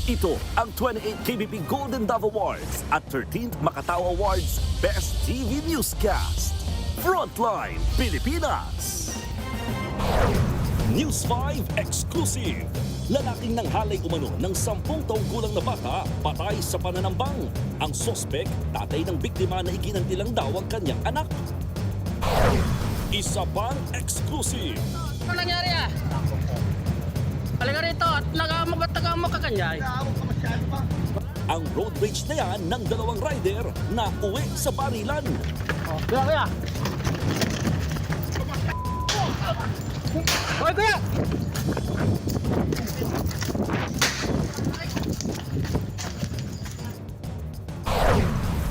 Ito ang 28 KBP Golden Dove Awards at 13th Makatao Awards Best TV Newscast. Frontline Pilipinas. News 5 Exclusive. Lalaking nanghalay umano ng 10 taong gulang na bata patay sa pananambang. Ang sospek, tatay ng biktima na iginantilang daw ang kanyang anak. Isa pang exclusive. Ano nangyari ah? Halika rito at tagamok ka kanyay. Ang road rage na yan ng dalawang rider na uwi sa barilan. Kuya! Hoy kuya!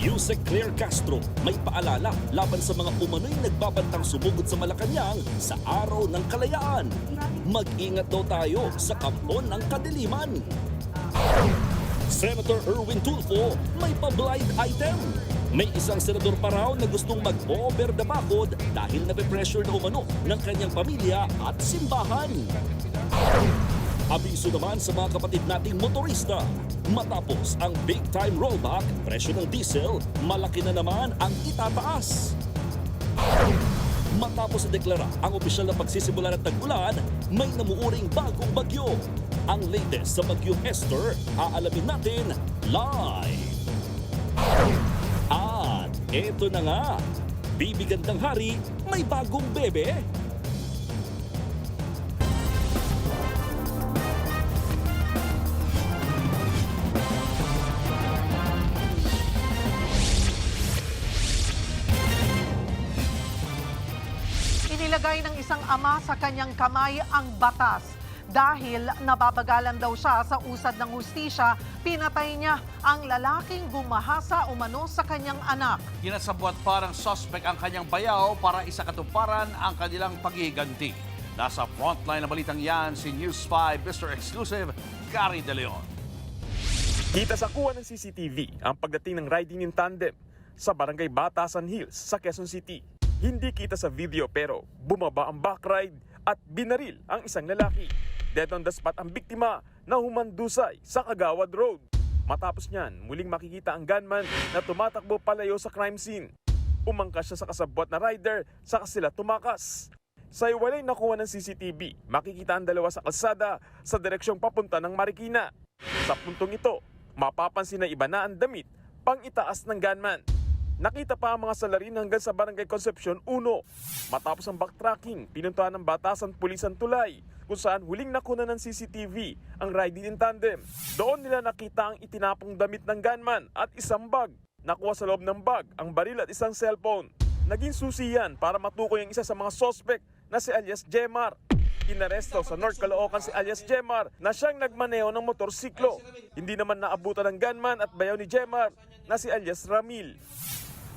Yusek Claire Castro may paalala laban sa mga umano'y nagbabantang sumugod sa Malacanang sa araw ng kalayaan. Mag-ingat daw tayo sa kampon ng kadiliman. Senator Erwin Tulfo may pa-blind item. May isang senador pa raw na gustong mag-over the bakod dahil nape-pressure na umano ng kanyang pamilya at simbahan. Abiso naman sa mga kapatid nating motorista. Matapos ang big-time rollback, presyo ng diesel, malaki na naman ang itataas. Matapos deklara ang opisyal na pagsisimula ng tag-ulan, may namuuring bagong bagyo. Ang latest sa Bagyong Esther, aalamin natin live. At eto na nga, bibigandang hari, may bagong bebe. Inilagay ng isang ama sa kanyang kamay ang batas. Dahil nababagalan daw siya sa usad ng hustisya, pinatay niya ang lalaking gumahasa umano sa kanyang anak. Ginasabwat parang suspect ang kanyang bayaw para isakatuparan ang kanilang paghiganti. Nasa frontline na balitang yan si News 5 Mr. Exclusive, Gary De Leon. Kita sa kuha ng CCTV ang pagdating ng riding in tandem sa barangay Batasan Hills sa Quezon City. Hindi kita sa video pero bumaba ang backride at binaril ang isang lalaki. Dead on the spot ang biktima na humandusay sa Kagawad Road. Matapos niyan, muling makikita ang gunman na tumatakbo palayo sa crime scene. Umangkas siya sa kasabwat na rider saka sila tumakas. Sa iwalay nakuha ng CCTV, makikita ang dalawa sa kalsada sa direksyong papunta ng Marikina. Sa puntong ito, mapapansin na iba na ang damit pang itaas ng gunman. Nakita pa ang mga salarin hanggang sa Barangay Concepcion 1. Matapos ang backtracking, pinuntahan ng Batasan Pulisan Tulay kung saan huling nakuna ng CCTV ang riding in tandem. Doon nila nakita ang itinapong damit ng gunman at isang bag. Nakuha sa loob ng bag ang baril at isang cellphone. Naging susi yan para matukoy ang isa sa mga suspect na si alias Jemar. Inaresto sa North Caloocan si alias Jemar na siyang nagmaneho ng motorsiklo. Hindi naman naabutan ng gunman at bayaw ni Jemar na si alias Ramil.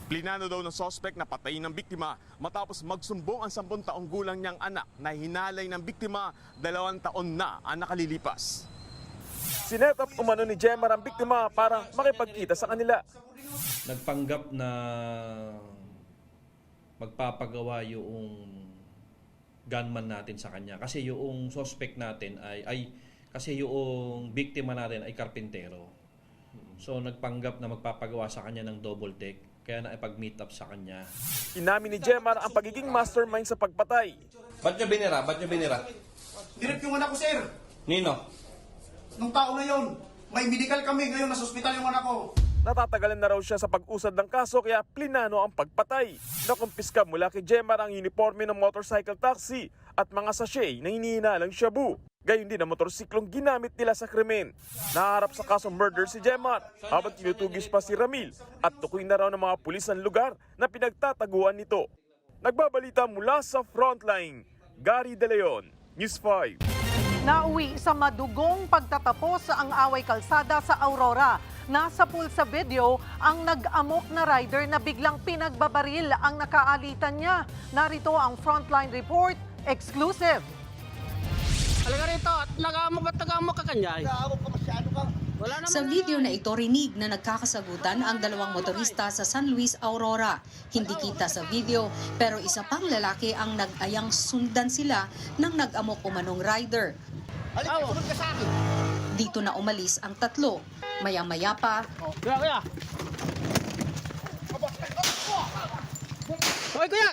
Plinano daw ng suspect na patayin ng biktima matapos magsumbong ang 10 taong gulang niyang anak na hinalay ng biktima 2 taon na ang nakalilipas. Sinetap umano ni Jemar ang biktima para makipagkita sa kanila. Nagpanggap na magpapagawa yung gunman natin sa kanya kasi yung suspect natin kasi yung biktima natin ay karpintero. So nagpanggap na magpapagawa sa kanya ng double deck kaya naipag-meet up sa kanya. Inamin ni Jemar ang pagiging mastermind sa pagpatay. Ba't nyo binira? Direct yung anak ko, sir. Nino? Nung tao na yun, may medical kami. Ngayon, nasa ospital yung anak ko. Natatagalan na raw siya sa pag-usad ng kaso kaya plinano ang pagpatay. Nakumpiska mula kay Jemar ang uniforme ng motorcycle taxi at mga sachet na hinihinalang shabu. Gayon din ang motorsiklong ginamit nila sa krimen. Naharap sa kasong murder si Jemar habang tinutugis pa si Ramil at tukoy na raw ng mga pulis ang lugar na pinagtataguan nito. Nagbabalita mula sa frontline, Gary De Leon, News 5. Nauwi sa madugong pagtatapos ang away kalsada sa Aurora. Nasa pool sa video ang nag-amok na rider na biglang pinagbabaril ang nakaalitan niya. Narito ang frontline report, exclusive. Halika rito at tagamok ka kanyay. Sa video na ito, rinig na nagkakasagutan ang dalawang motorista sa San Luis, Aurora. Hindi kita sa video, pero isa pang lalaki ang nag-ayang sundan sila ng nag-amok umanong rider. Halika, sunod ka sa akin. Dito na umalis ang tatlo. Maya-maya pa, Kuya! Hoy, kuya!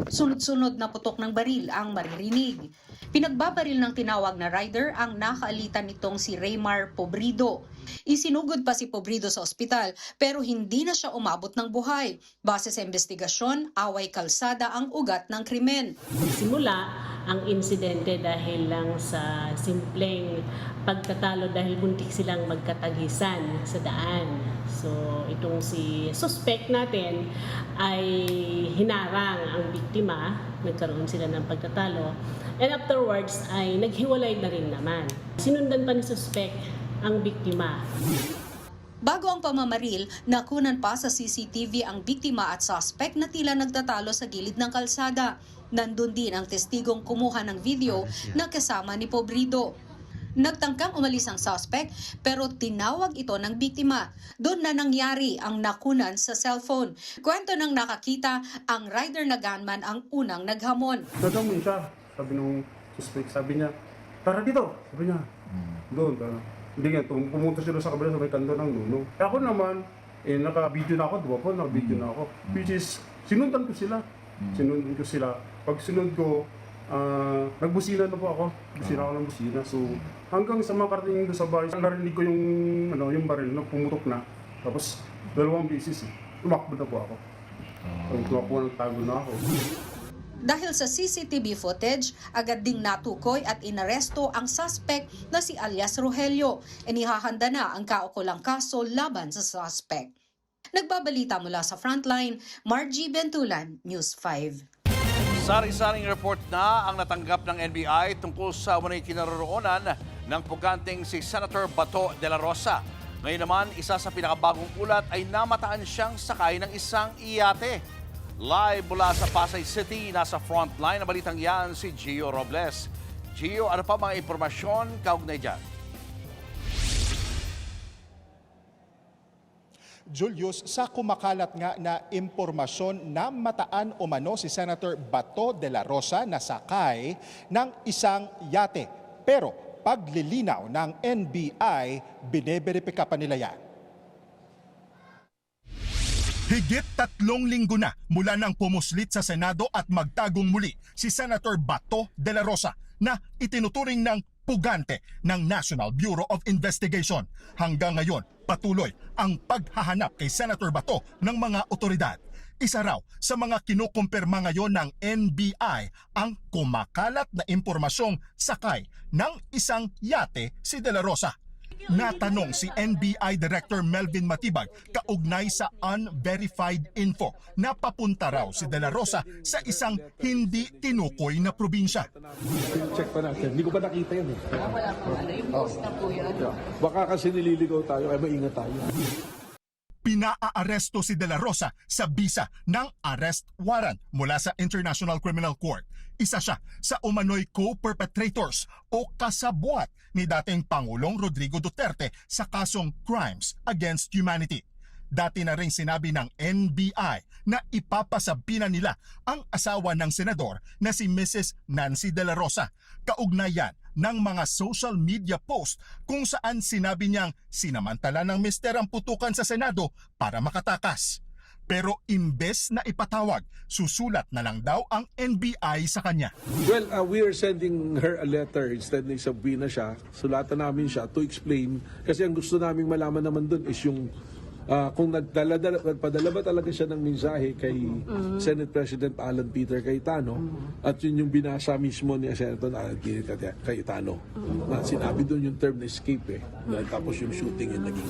sunod-sunod na putok ng baril ang maririnig. Pinagbabaril ng tinawag na rider ang nakaalitan nitong si Raymar Pobrido. Isinugod pa si Pobrido sa ospital pero hindi na siya umabot ng buhay. Base sa investigasyon, away kalsada ang ugat ng krimen. Simula ang insidente dahil lang sa simpleng pagtatalo dahil buntik silang magkatagisan sa daan. So itong si suspect natin ay hinarang ang biktima, nagkaroon sila ng pagtatalo, and afterwards ay naghiwalay na rin naman. Sinundan pa ni suspect ang biktima. Bago ang pamamaril, nakunan pa sa CCTV ang biktima at suspect na tila nagtatalo sa gilid ng kalsada. Nandun din ang testigong kumuha ng video na kasama ni Pobrido. Nagtangkang umalis ang suspect pero tinawag ito ng biktima. Doon na nangyari ang nakunan sa cellphone. Kwento ng nakakita, ang rider na gunman ang unang naghamon. Naghamon siya. Sabi nung suspect, sabi niya, tara dito. Sabi niya, doon. Hindi nga, pumunta sila sa kabila sa may kanto ng dulo. Ako naman, naka-video na ako, di ba po? Naka-video na ako. Which is, sinundan ko sila. Pag sinunod ko, nagbusina na po ako. Busina ako ng busina. So, hanggang sa makarating doon sa bahay, narinig ko yung baril na pumutok na. Tapos, 2 beses, tumakbo na po ako. Tumakbo ng tago na ako. Dahil sa CCTV footage, agad ding natukoy at inaresto ang suspect na si alias Rogelio. Inihahanda na ang kaukulang kaso laban sa suspect. Nagbabalita mula sa Frontline, Margie Bentulan, News 5. Sari-saring report na ang natanggap ng NBI tungkol sa umano'y kinaroroonan ng puganteng si Senator Bato de la Rosa. Ngayon naman, isa sa pinakabagong ulat ay namataan siyang sakay ng isang iyate. Live mula sa Pasay City, nasa Frontline na balitang yan si Gio Robles. Gio, ano pa mga impormasyon kaugnay dyan? Julius, sa kumakalat nga na impormasyon na mataan umano si Senator Bato de la Rosa na sakay ng isang yate. Pero paglilinaw ng NBI, bineberipika pa nila yan. Higit 3 linggo na mula nang pumuslit sa Senado at magtagong muli si Senator Bato de la Rosa na itinuturing ng pugante ng National Bureau of Investigation. Hanggang ngayon, patuloy ang paghahanap kay Senator Bato ng mga otoridad. Isa raw sa mga kinukumpirma ngayon ng NBI ang kumakalat na impormasyong sakay ng isang yate si De La Rosa. Natanong si NBI Director Melvin Matibag kaugnay sa unverified info na papunta raw si De La Rosa sa isang hindi tinukoy na probinsya. Check pa natin. Hindi ko pa nakita yan eh. Wala po, yung post na po yun. Baka kasi nililigaw tayo, ay maingat tayo. Pinaaresto si De La Rosa sa bisa ng arrest warrant mula sa International Criminal Court. Isa siya sa umano'y co-perpetrators o kasabwat ni dating Pangulong Rodrigo Duterte sa kasong Crimes Against Humanity. Dati na rin sinabi ng NBI na ipapasabi na nila ang asawa ng senador na si Mrs. Nancy De La Rosa. Kaugnayan ng mga social media post kung saan sinabi niyang sinamantala ng mister ang putukan sa Senado para makatakas. Pero imbes na ipatawag, susulat na lang daw ang NBI sa kanya. Well, we are sending her a letter instead na isabihin na siya. Sulatan namin siya to explain. Kasi ang gusto naming malaman naman dun is yung kung nagpadala ba talaga siya ng mensahe kay Senate President Alan Peter Cayetano at yun yung binasa mismo ni Senator Alan Peter Cayetano. Na sinabi dun yung term na escape tapos yung shooting yung naging.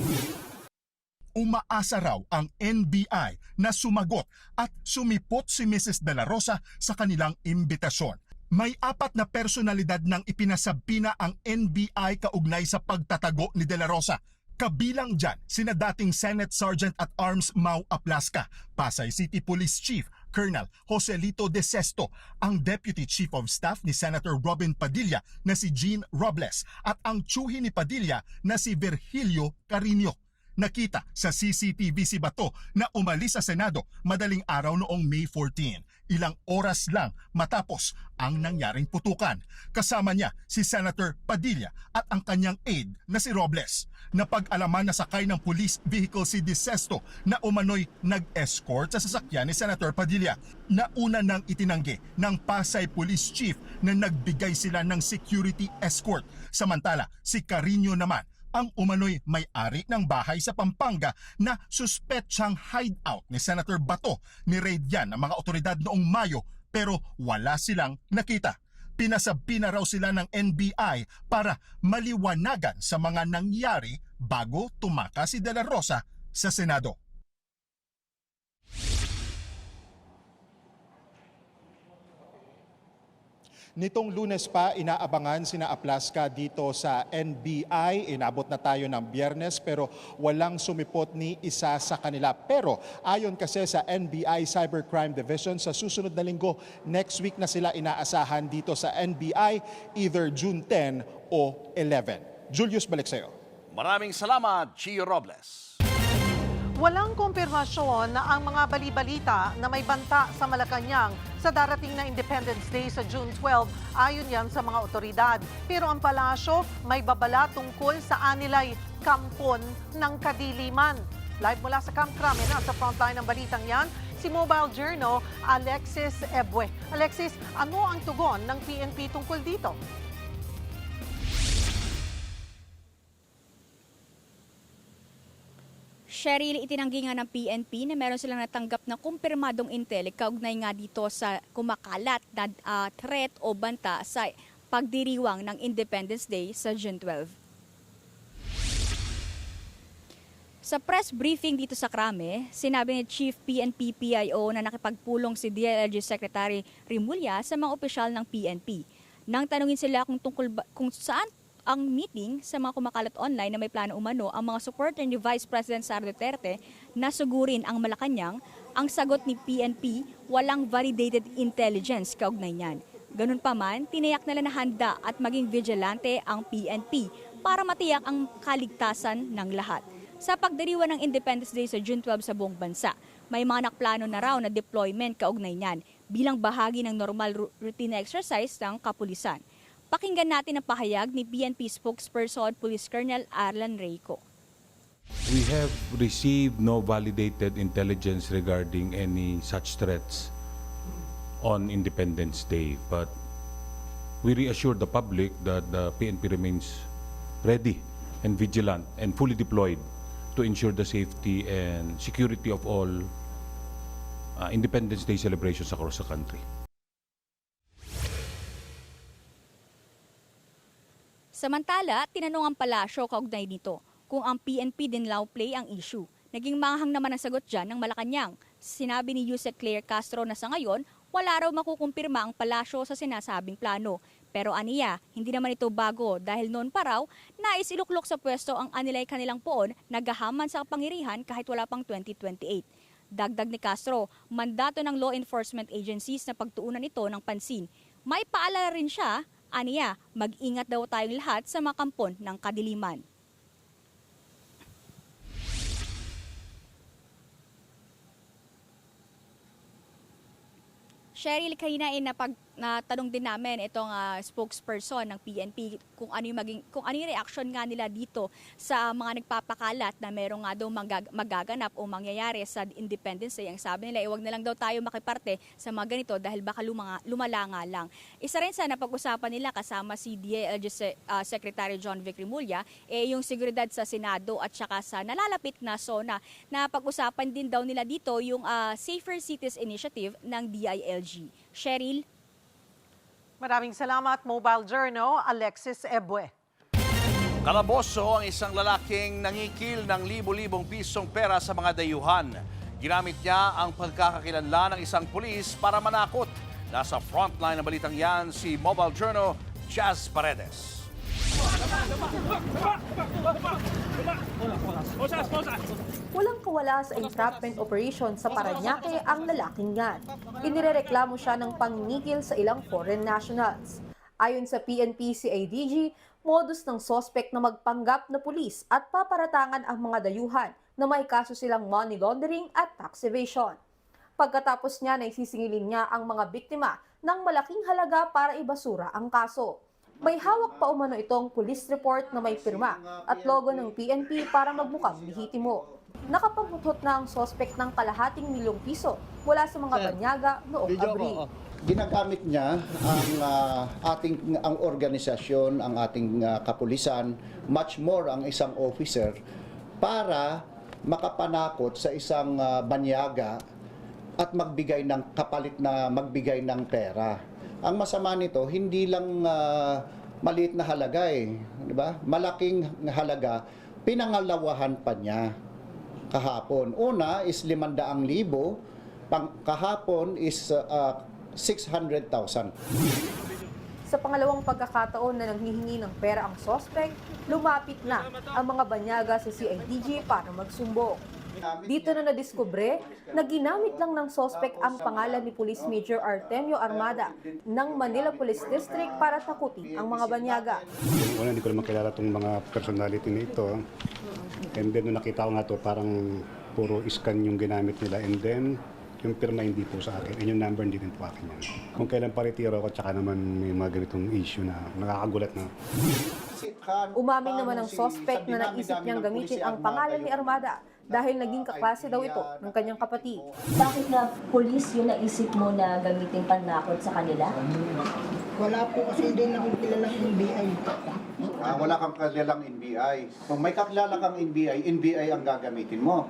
Umaasa raw ang NBI na sumagot at sumipot si Mrs. De La Rosa sa kanilang imbitasyon. May 4 na personalidad ng ipinasabina ang NBI kaugnay sa pagtatago ni De La Rosa. Kabilang dyan sina dating Senate Sergeant at Arms Mau Aplaska, Pasay City Police Chief Colonel Joselito De Sesto, ang Deputy Chief of Staff ni Senator Robin Padilla na si Jean Robles at ang tsuhi ni Padilla na si Virgilio Carino. Nakita sa CCTV si Bato na umalis sa Senado madaling araw noong May 14. Ilang oras lang matapos ang nangyaring putukan. Kasama niya si Senator Padilla at ang kanyang aide na si Robles. Napag-alaman na sakay ng police vehicle si De Sesto na umano'y nag-escort sa sasakyan ni Senator Padilla. Nauna nang itinanggi ng Pasay Police Chief na nagbigay sila ng security escort. Samantala, si Carino naman ang umano'y may-ari ng bahay sa Pampanga na suspetsang hideout ni Senator Bato. Ni-raid yan ng mga otoridad noong Mayo pero wala silang nakita. Pinasabi na raw sila ng NBI para maliwanagan sa mga nangyari bago tumakas si De La Rosa sa Senado. Nitong Lunes pa, inaabangan sina Aplasca dito sa NBI. Inabot na tayo ng Biyernes pero walang sumipot ni isa sa kanila. Pero ayon kasi sa NBI Cybercrime Division, sa susunod na linggo, next week na sila inaasahan dito sa NBI, either June 10 o 11. Julius, balik sa'yo. Maraming salamat, Gio Robles. Walang kumpirmasyon na ang mga bali-balita na may banta sa Malacanang sa darating na Independence Day sa June 12 ayon yan sa mga otoridad. Pero ang palasyo may babala tungkol sa anilay kampon ng kadiliman. Live mula sa Camp Crame na sa frontline ng balitang yan, si Mobile Journal Alexis Ebue. Alexis, ano ang tugon ng PNP tungkol dito? Cheryl, itinanggi nga ng PNP na meron silang natanggap na kumpirmadong intel kaugnay nga dito sa kumakalat na threat o banta sa pagdiriwang ng Independence Day sa June 12. Sa press briefing dito sa Crame, sinabi ni Chief PNP PIO na nakipagpulong si DILG Secretary Rimulya sa mga opisyal ng PNP. Nang tanungin sila kung saan ang meeting sa mga kumakalat online na may plano umano ang mga supporter ni Vice President Sara Duterte na sugurin ang Malacanang, ang sagot ni PNP, walang validated intelligence kaugnay niyan. Ganun pa man, tinayak nila na handa at maging vigilante ang PNP para matiyak ang kaligtasan ng lahat. Sa pagdiriwang ng Independence Day sa June 12 sa buong bansa, may mga nakplano na raw na deployment kaugnay niyan bilang bahagi ng normal routine exercise ng kapulisan. Pakinggan natin ang pahayag ni PNP spokesperson Police Colonel Arlan Reyco. We have received no validated intelligence regarding any such threats on Independence Day, but we reassure the public that the PNP remains ready and vigilant and fully deployed to ensure the safety and security of all Independence Day celebrations across the country. Samantala, tinanong ang palasyo kaugnay nito kung ang PNP din law play ang issue. Naging manghang naman ang sagot dyan ng Malacanang. Sinabi ni Yusek Claire Castro na sa ngayon, wala raw makukumpirma ang palasyo sa sinasabing plano. Pero aniya, hindi naman ito bago dahil noon pa raw, nais iluklok sa pwesto ang anilay kanilang poon nagahaman sa kapangyarihan kahit wala pang 2028. Dagdag ni Castro, mandato ng law enforcement agencies na pagtuunan ito ng pansin. May paalala rin siya, aniya, mag-ingat daw tayong lahat sa mga kampon ng kadiliman. Cheryl, kanina natanong din namin itong spokesperson ng PNP kung ano yung reaction nga nila dito sa mga nagpapakalat na merong nga daw magaganap o mangyayari sa Independence Day. Ang sabi nila, huwag na lang daw tayo makiparte sa mga ganito dahil baka lumala nga lang. Isa rin sa napag-usapan nila kasama si DILG Secretary John Vic Rimulya, yung seguridad sa Senado at saka sa nalalapit na zona. Napag-usapan din daw nila dito yung Safer Cities Initiative ng DILG. Cheryl? Maraming salamat, Mobile Journal, Alexis Ebue. Kalaboso ang isang lalaking nangikil ng libo-libong pisong pera sa mga dayuhan. Ginamit niya ang pagkakakilanlan ng isang pulis para manakot. Nasa frontline ng balitang yan si Mobile Journal, Jazz Paredes. Walang kawala sa entrapment operation sa Parañaque ang lalaking yan. Inirereklamo siya ng pangingikil sa ilang foreign nationals. Ayon sa PNP CADG, Modus ng sospek na magpanggap na pulis at paparatangan ang mga dayuhan na may kaso silang money laundering at tax evasion. Pagkatapos niya, naisisingilin niya ang mga biktima ng malaking halaga para ibasura ang kaso. May hawak pa umano itong police report na may pirma at logo ng PNP para magmukhang lehitimo. Nakapagbutot na ang sospek ng ₱250,000 mula sa mga banyaga noong Abril. Ginagamit niya ang organisasyon, ang ating kapulisan, much more ang isang officer para makapanakot sa isang banyaga at magbigay ng kapalit na magbigay ng pera. Ang masama nito, hindi lang maliit na halaga di ba? Malaking halaga, pinangalawahan pa niya kahapon. Una is 500,000, kahapon is 600,000. Sa pangalawang pagkakataon na nanghihingi ng pera ang sospek, lumapit na ang mga banyaga sa CIDG para magsumbong. Dito na nadiskubre na ginamit lang ng sospek ang pangalan ni Police Major Artemio Armada ng Manila Police District para takutin ang mga banyaga. Una, hindi ko naman kilala itong mga personality na ito. And then, nung nakita ko nga ito, parang puro scan yung ginamit nila. And then, yung pirma hindi po sa akin. And yung number hindi din po akin yan. Kung kailan paritiro ako, tsaka naman may mga ganitong issue na nakakagulat na. Umamin naman ang sospek na naisip niyang gamitin ang pangalan ni Armada dahil naging kaklase daw ito ng kanyang kapatid. Bakit na police yung naisip mo na gamitin panakot sa kanila? Wala po kasi din akong kilalang NBI. Wala kang kilalang NBI. Kung may kakilala kang NBI ang gagamitin mo.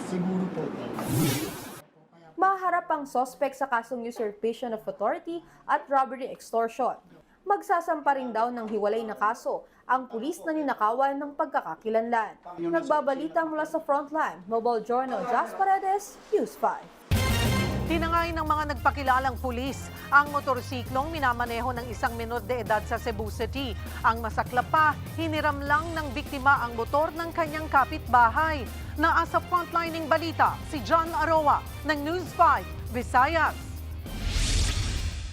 Siguro po. Maharap ang sospek sa kasong usurpation of authority at robbery extortion. Magsasampa rin daw ng hiwalay na kaso ang pulis na ninakawan ng pagkakakilanlan. Nagbabalita mula sa Frontline, Mobile Journal, Jas Paredes, News 5. Tinangay ng mga nagpakilalang pulis ang motorsiklong minamaneho ng isang menor de edad sa Cebu City. Ang masaklap pa, hiniram lang ng biktima ang motor ng kanyang kapitbahay. Naasa frontlining balita si John Aroa ng News 5, Visayas.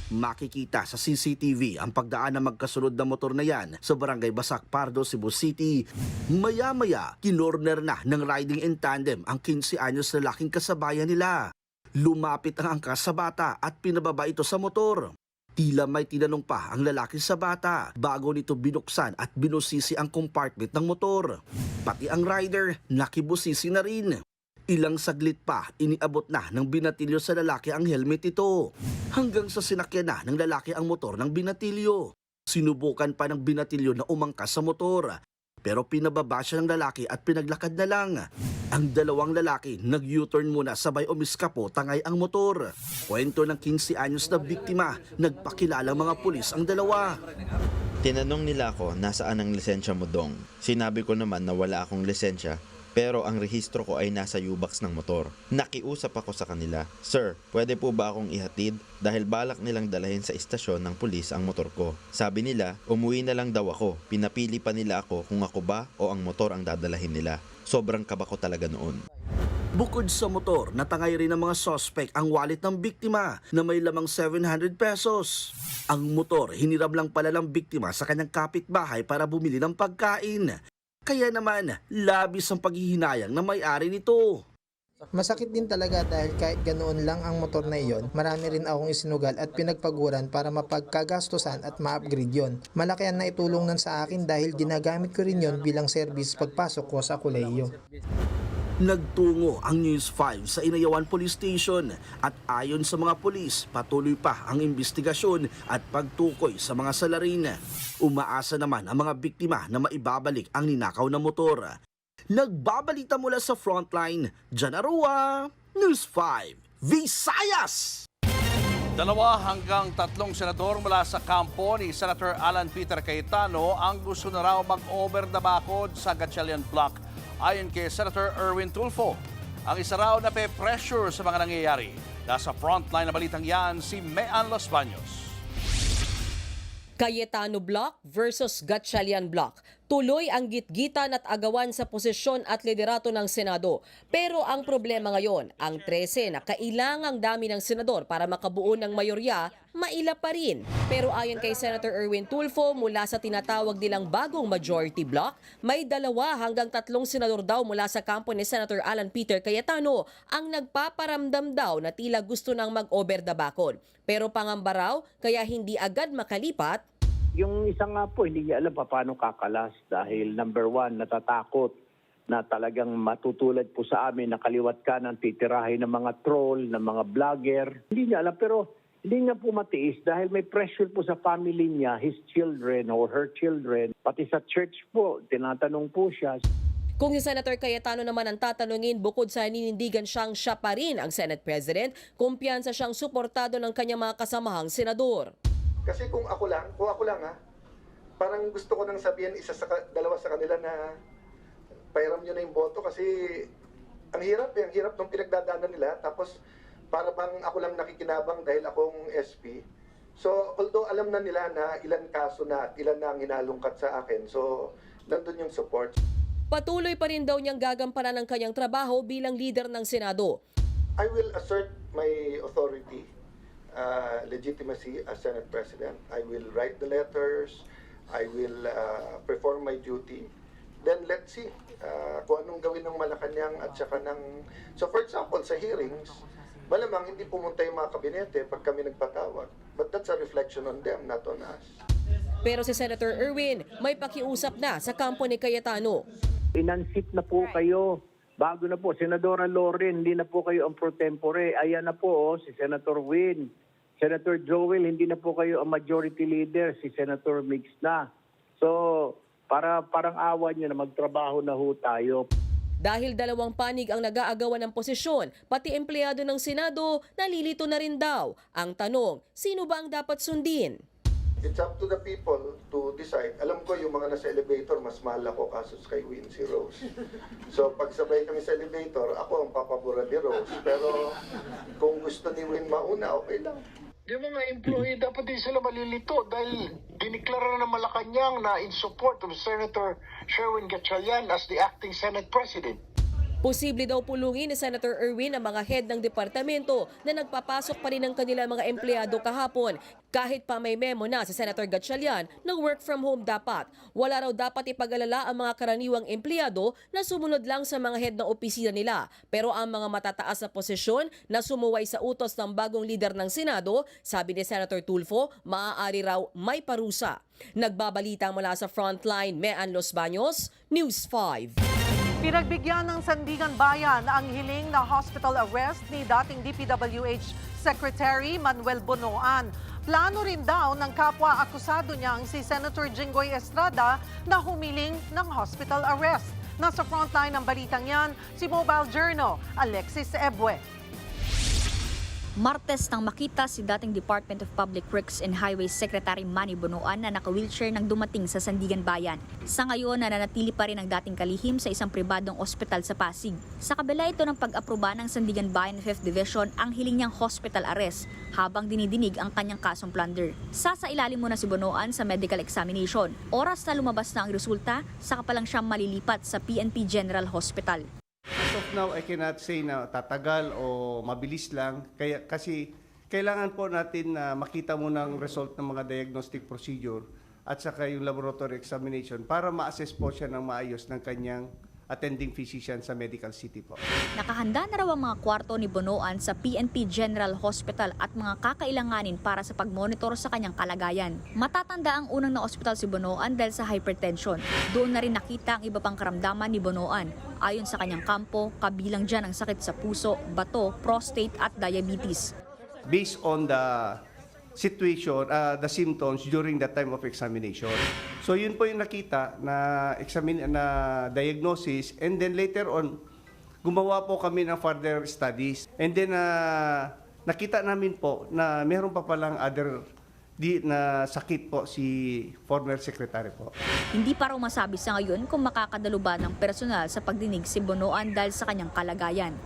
Makikita sa CCTV ang pagdaan ng magkasunod na motor na yan sa Barangay Basak Pardo, Cebu City. Maya-maya, kinorner na ng riding in tandem ang 15 anyos na laking kasabayan nila. Lumapit ang angkas sa bata at pinababa ito sa motor. Tila may tinanong pa ang lalaki sa bata bago nito binuksan at binusisi ang compartment ng motor. Pati ang rider, nakibusisi na rin. Ilang saglit pa, iniabot na ng binatilyo sa lalaki ang helmet ito. Hanggang sa sinakyan na ng lalaki ang motor ng binatilyo. Sinubukan pa ng binatilyo na umangkas sa motor. Pero pinababa siya ng lalaki at pinaglakad na lang. Ang dalawang lalaki nag-U-turn muna sabay umiskapo tangay ang motor. Kwento ng 15 anyos na biktima, nagpakilalang mga pulis ang dalawa. Tinanong nila ako nasaan ang lisensya mo dong. Sinabi ko naman na wala akong lisensya. Pero ang rehistro ko ay nasa U-box ng motor. Nakiusap ako sa kanila, "Sir, pwede po ba akong ihatid? Dahil balak nilang dalahin sa istasyon ng pulis ang motor ko." Sabi nila, umuwi na lang daw ako. Pinapili pa nila ako kung ako ba o ang motor ang dadalahin nila. Sobrang kaba ko talaga noon. Bukod sa motor, natangay rin ng mga suspect ang wallet ng biktima na may lamang 700 pesos. Ang motor, hiniram lang pala ng biktima sa kanyang kapitbahay para bumili ng pagkain. Kaya naman, labis ang paghihinayang na may-ari nito. Masakit din talaga dahil kahit ganoon lang ang motor na iyon, marami rin akong isinugal at pinagpaguran para mapagkagastusan at ma-upgrade yon. Malaki ang naitulong nun sa akin dahil ginagamit ko rin yon bilang service pagpasok ko sa kolehiyo. Nagtungo ang News 5 sa Inayawan Police Station at ayon sa mga pulis, patuloy pa ang investigasyon at pagtukoy sa mga salarin. Umaasa naman ang mga biktima na maibabalik ang ninakaw na motor. Nagbabalita mula sa Frontline, Jan Arua, News 5, Visayas! 2 hanggang 3 senador mula sa kampo ni Senator Alan Peter Cayetano ang gusto na raw mag-over the bakod sa Gatchalian Block. Ayon kay Senator Erwin Tulfo, ang isa raw na pe-pressure sa mga nangyayari. Nasa frontline na balitang yan si Mean Los Baños. Cayetano Block versus Gatchalian Block. Tuloy ang gitgitan at agawan sa posisyon at liderato ng Senado. Pero ang problema ngayon, ang 13 na kailangang dami ng senador para makabuo ng mayorya, maila pa rin. Pero ayon kay Senator Erwin Tulfo, mula sa tinatawag nilang bagong majority bloc, may 2 hanggang 3 senador daw mula sa kampo ni Senator Alan Peter Cayetano ang nagpaparamdam daw na tila gusto nang mag-over the bakod. Pero pangamba raw, kaya hindi agad makalipat. Yung isa nga po, hindi niya alam paano kakalas dahil number 1, natatakot na talagang matutulad po sa amin na kaliwat kanan titirahin ng mga troll, ng mga vlogger. Hindi niya alam pero hindi niya po matiis dahil may pressure po sa family niya, his children or her children. Pati sa church po, tinatanong po siya. Kung si Senator Cayetano naman ang tatanungin, bukod sa ninindigan siya pa rin ang Senate President, kumpiyansa siyang suportado ng kanyang mga kasamahang senador. Kasi kung ako lang parang gusto ko nang sabihin dalawa sa kanila na pairam nyo na yung boto kasi ang hirap ng pinagdadaanan nila. Tapos para bang ako lang nakikinabang dahil akong SP. So although alam na nila na ilan kaso na at ilan na ang hinalungkat sa akin, so nandun yung support. Patuloy pa rin daw niyang gagampanan ang kanyang trabaho bilang leader ng Senado. I will assert my authority. Legitimacy as Senate President. I will write the letters, I will perform my duty. Then let's see kung anong gawin ng Malacanang at saka ng... So for example, sa hearings, malamang hindi pumunta yung mga kabinete pag kami nagpatawag. But that's a reflection on them, not on us. Pero si Senator Erwin may pakiusap na sa kampo ni Cayetano. Inansit na po kayo. Bago na po, Senadora Loren, hindi na po kayo ang pro tempore. Ayan na po, si Senator Win. Senator Joel, hindi na po kayo ang majority leader. Si Senator Mix na. So, parang awa nyo na magtrabaho na ho tayo. Dahil 2 panig ang nag-aagawan ng posisyon, pati empleyado ng Senado, nalilito na rin daw. Ang tanong, sino ba ang dapat sundin? It's up to the people to decide. Alam ko yung mga nasa elevator, mas mahal ako kasos kay Win si Rose. So pag sabay kami sa elevator, ako ang papabura ni Rose. Pero kung gusto ni Win mauna, okay lang. Yung mga employee, dapat din sila malilito dahil diniklara na ng Malacanang na in support of Senator Sherwin Gatchalian as the acting Senate President. Posible daw pulungin ni Senator Erwin ang mga head ng departamento na nagpapasok pa rin ng kanilang mga empleyado kahapon. Kahit pa may memo na si Senator Gatchalian na work from home dapat. Wala raw dapat ipag-alala ang mga karaniwang empleyado na sumunod lang sa mga head ng opisina nila. Pero ang mga matataas na posisyon na sumuway sa utos ng bagong leader ng Senado, sabi ni Senator Tulfo, maaari raw may parusa. Nagbabalita mula sa Frontline, Mean Los Baños, News 5. Pinagbigyan ng Sandigan Bayan ang hiling na hospital arrest ni dating DPWH Secretary Manuel Bonoan. Plano rin daw ng kapwa akusado niyang si Senator Jinggoy Estrada na humiling ng hospital arrest. Nasa frontline ng balitang yan, si Mobile Journal, Alexis Ebwe. Martes nang makita si dating Department of Public Works and Highways Secretary Manny Bonoan na naka-wheelchair nang dumating sa Sandigan Bayan. Sa ngayon, nananatili pa rin ang dating kalihim sa isang pribadong ospital sa Pasig. Sa kabila ito ng pag-aproba ng Sandigan Bayan 5th Division ang hiling niyang hospital arrest habang dinidinig ang kanyang kasong plunder. Sasailalim muna si Bonoan sa medical examination. Oras na lumabas na ang resulta, saka pa lang siya malilipat sa PNP General Hospital. As of now, I cannot say na tatagal o mabilis lang. Kasi kailangan po natin na makita muna ang result ng mga diagnostic procedure at saka yung laboratory examination para ma-assess po siya ng maayos ng kanyang attending physician sa Medical City po. Nakahanda na raw ang mga kwarto ni Bonoan sa PNP General Hospital at mga kakailanganin para sa pagmonitor sa kanyang kalagayan. Matatanda ang unang na-ospital si Bonoan dahil sa hypertension. Doon na rin nakita ang iba pang karamdaman ni Bonoan. Ayon sa kanyang kampo, kabilang dyan ang sakit sa puso, bato, prostate at diabetes. Based on the situation, the symptoms during the time of examination. So yun po yung nakita na diagnosis, and then later on gumawa po kami ng further studies, and then nakita namin po na meron pa palang other na sakit po si former secretary po. Hindi pa raw masabi sa ngayon kung makakadalo ba ng personal sa pagdinig si Bonoan dahil sa kanyang kalagayan.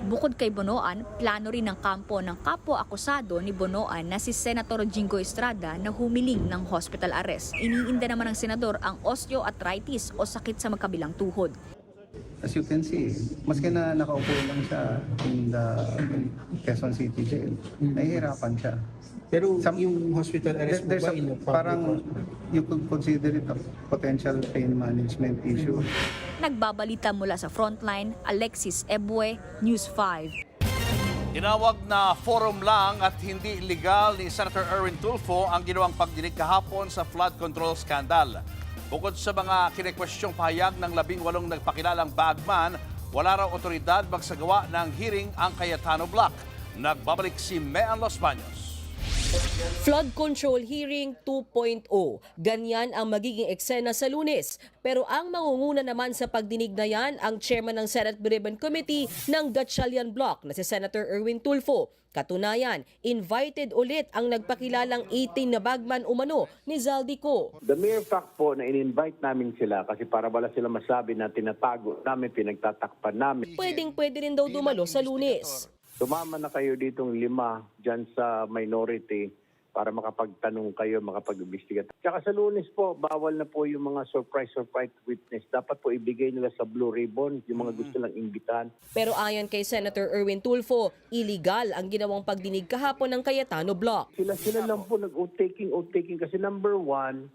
Bukod kay Bonoan, plano rin ng kampo ng kapwa-akusado ni Bonoan na si Senator Jingo Estrada na humiling ng hospital arrest. Iniinda naman ng senador ang osteoarthritis o sakit sa magkabilang tuhod. As you can see, maski na nakaupo lang siya in the Quezon City Jail, nahihirapan siya. Pero yung hospital arrest mo ba in a public parang you could consider it a potential pain management issue. Nagbabalita mula sa Frontline, Alexis Ebue, News 5. Tinawag na forum lang at hindi illegal ni Senator Erwin Tulfo ang ginawang pagdinig kahapon sa flood control scandal. Bukod sa mga kinekwestyong pahayag ng 18 nagpakilalang bagman, wala raw otoridad magsagawa ng hearing ang Cayetano Block. Nagbabalik si Mean Los Baños. Flood Control Hearing 2.0. Ganyan ang magiging eksena sa Lunes. Pero ang mangunguna naman sa pagdinig na yan ang chairman ng Senate Ribbon Committee ng Gatchalian Block na si Senator Erwin Tulfo. Katunayan, invited ulit ang nagpakilalang 18 na bagman umano ni Zaldico. The mere fact po na in-invite namin sila kasi para wala sila masabi na tinatago namin, pinagtatakpan namin. Pwedeng-pwede rin daw dumalo sa Lunes. Sumama na kayo ditong 5 dyan sa minority para makapagtanong kayo, makapag-imbestigat. Tsaka sa Lunes po, bawal na po yung mga surprise witness. Dapat po ibigay nila sa Blue Ribbon yung mga gusto lang imbitahan. Pero ayon kay Senator Erwin Tulfo, illegal ang ginawang pagdinig kahapon ng Cayetano Block. Sila lang po nag-o-taking kasi number 1,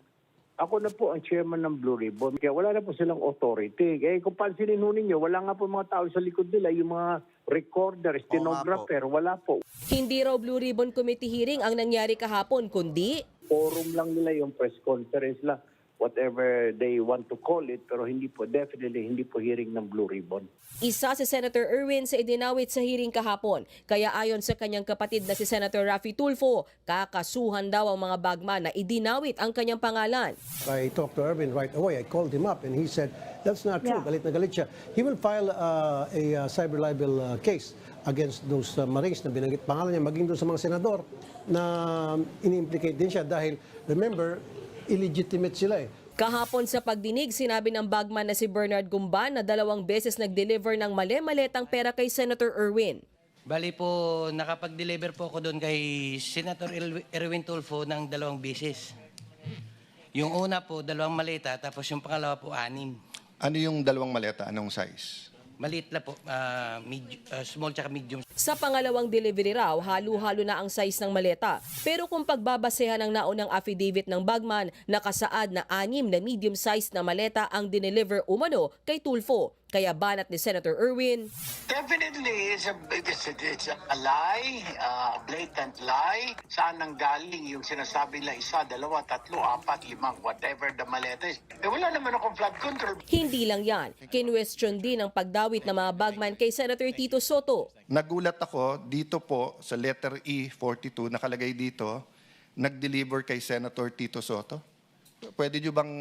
ako na po ang chairman ng Blue Ribbon. Kaya wala na po silang authority. Eh kung pansinin ho ninyo, wala nga po mga tao sa likod nila, yung mga recorder, stenographer, wala po. Hindi raw Blue Ribbon Committee hearing ang nangyari kahapon, kundi Forum lang nila yung press conference lang, whatever they want to call it, pero definitely hindi po hearing ng Blue Ribbon. isa si Senator Erwin sa idinawit sa hearing kahapon. Kaya ayon sa kanyang kapatid na si Senator Raffy Tulfo, kakasuhan daw ang mga bagman na idinawit ang kanyang pangalan. I talked to Erwin right away. I called him up and he said, that's not true. Galit na galit siya. He will file a cyber libel case against those Marines na binanggit pangalan niya, maging doon sa mga senador na ini-implicate din siya dahil, remember, illegitimate sila eh. Kahapon sa pagdinig, sinabi ng bagman na si Bernard Gumban na 2 beses nag-deliver ng mali-maletang pera kay Senator Erwin. Bali po, nakapag-deliver po ako doon kay Senator Erwin Tulfo ng 2 beses. Yung una po, 2 maleta, tapos yung pangalawa po, 6. Ano yung 2 maleta? Anong size? Maliit lang po, small tsaka medium. Sa pangalawang delivery raw, halo-halo na ang size ng maleta. Pero kung pagbabasehan ng naunang affidavit ng bagman, nakasaad na 6 na medium size na maleta ang dineliver umano kay Tulfo. Kaya banat ni Senator Erwin, Definitely, it's a lie, a blatant lie. Saan nanggaling yung sinasabi nila 1, 2, 3, 4, 5, whatever the maleta is. Eh wala naman akong flood control. Hindi lang yan. Kinwestiyon din ang pagdawit ng mga bagman kay Senator Tito Soto. Nagulat ako dito po sa letter E42, nakalagay dito, nag-deliver kay Senator Tito Soto. Pwede nyo bang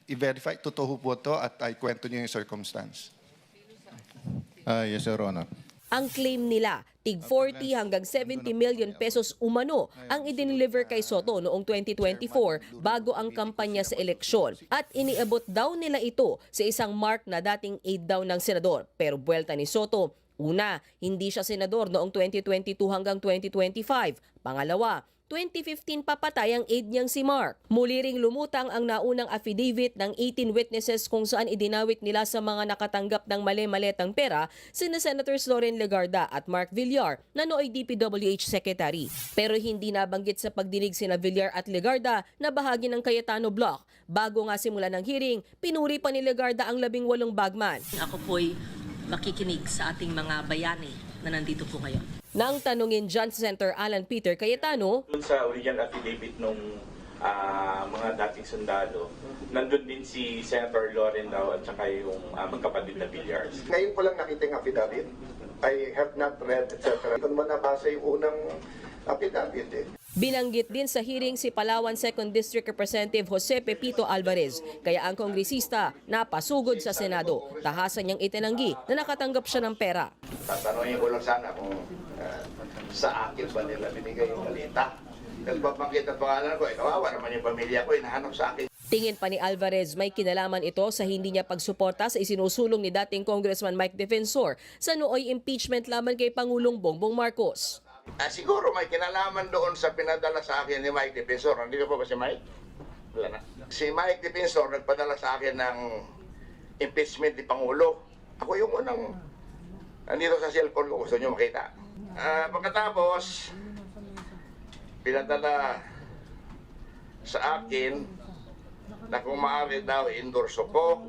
i-verify? Totoo po to at ay kwento nyo yung circumstance. Yes, Your Honor. Ang claim nila, tig 40 hanggang 70 million pesos umano ang idineliver kay Soto noong 2024 bago ang kampanya sa eleksyon. At iniabot daw nila ito sa isang mark na dating aide daw ng senador. Pero buwelta ni Soto, una, hindi siya senador noong 2022 hanggang 2025. Pangalawa, 2015 papatay ang aide niyang si Mark. Muli ring lumutang ang naunang affidavit ng 18 witnesses kung saan idinawit nila sa mga nakatanggap ng mali-maletang pera sina Senators Loren Legarda at Mark Villar na nooy DPWH Secretary. Pero hindi nabanggit sa pagdinig sina Villar at Legarda na bahagi ng Cayetano Block. Bago nga simula ng hearing, pinuri pa ni Legarda ang 18 bagman. Ako po'y makikinig sa ating mga bayani na nandito po ngayon. Nang tanungin dyan sa Senator Alan Peter Cayetano, doon sa original affidavit ng mga dating sundalo, nandun din si Senator Loren daw at saka yung magkapatid na Villars. Ngayon ko lang nakita yung affidavit. I have not read, etc. Ito naman nabasa yung unang affidavit eh. Binanggit din sa hearing si Palawan 2nd District Representative Jose Pepito Alvarez. Kaya ang kongresista napasugod sa Senado. Tahasan niyang itinanggi na nakatanggap siya ng pera. Tatanungin ko lang sana kung sa akin ba nila binigay yung balita. Nagpapakita ang pangalan ko, kawawa naman yung pamilya ko, hinahanap sa akin. Tingin pa ni Alvarez may kinalaman ito sa hindi niya pagsuporta sa isinusulong ni dating Congressman Mike Defensor sa nooy impeachment laban kay Pangulong Bongbong Marcos. Siguro may kinalaman doon sa pinadala sa akin ni Mike Defensor. Nandito po ba si Mike? Wala na. Si Mike Defensor nagpadala sa akin ng impeachment ni Pangulo. Ako yung unang nandito sa cellphone ko. Gusto nyo makita. Pagkatapos, pinadala sa akin na kung maaari daw endorso ko.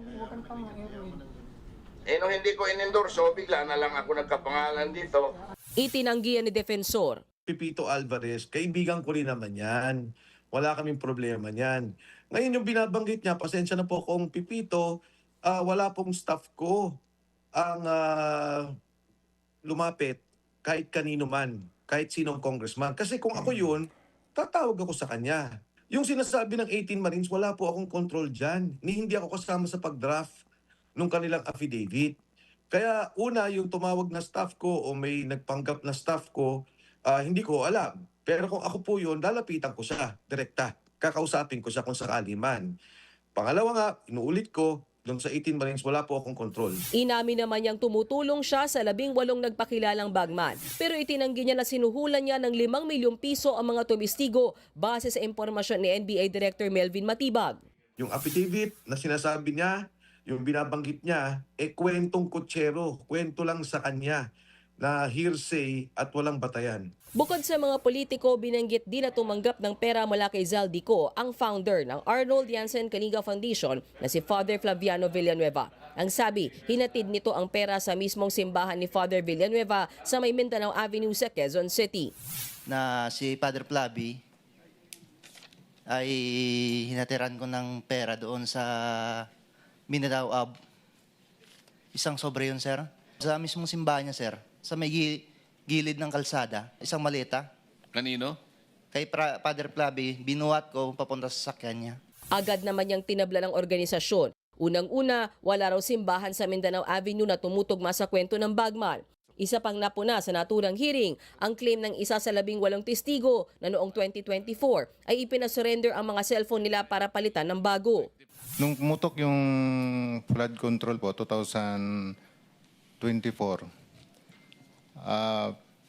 Nung hindi ko inendorso, bigla na lang ako nagkapangalan dito. Itinanggihan ni Defensor. Pipito Alvarez, kaibigan ko rin naman yan. Wala kaming problema niyan. Ngayon yung binabanggit niya, pasensya na po kung Pipito, wala pong staff ko ang lumapit kahit kanino man, kahit sinong congressman. Kasi kung ako yun, tatawag ako sa kanya. Yung sinasabi ng 18 Marines, wala po akong control dyan. Hindi ako kasama sa pag-draft nung kanilang affidavit. Kaya una, yung tumawag na staff ko o may nagpanggap na staff ko, hindi ko alam. Pero kung ako po yun, lalapitan ko siya, direkta. Kakausapin ko siya kung sakali man. Pangalawa nga, inuulit ko, doon sa 18 Marines, wala po akong control. Inamin naman niyang tumutulong siya sa 18 nagpakilalang bagman. Pero itinanggi niya na sinuhulan niya ng 5 milyong piso ang mga tumistigo base sa impormasyon ni NBI Director Melvin Matibag. Yung affidavit na sinasabi niya, yung binabanggit niya, kwentong kutsero, kwento lang sa kanya na hearsay at walang batayan. Bukod sa mga politiko, binanggit din na tumanggap ng pera mula kay Zaldico ang founder ng Arnold Janssen Kalinga Foundation na si Father Flaviano Villanueva. Ang sabi, hinatid nito ang pera sa mismong simbahan ni Father Villanueva sa may Mindanao Avenue sa Quezon City. Na si Father Flavi ay hinatiran ko ng pera doon sa Mindanao Ave. Isang sobre yun, sir. Sa mismong simbahan niya, sir. Sa may gilid ng kalsada, isang maleta. Kanino? Kay Father Flavi, binuhat ko papunta sa sasakyan niya. Agad naman niyang tinabla ng organisasyon. Unang-una, wala raw simbahan sa Mindanao Avenue na tumutugma sa kwento ng bagman. Isa pang napuna sa naturang hearing, ang claim ng isa sa 18 testigo na noong 2024 ay ipinasurrender ang mga cellphone nila para palitan ng bago. Nung pumutok yung flood control po, 2024,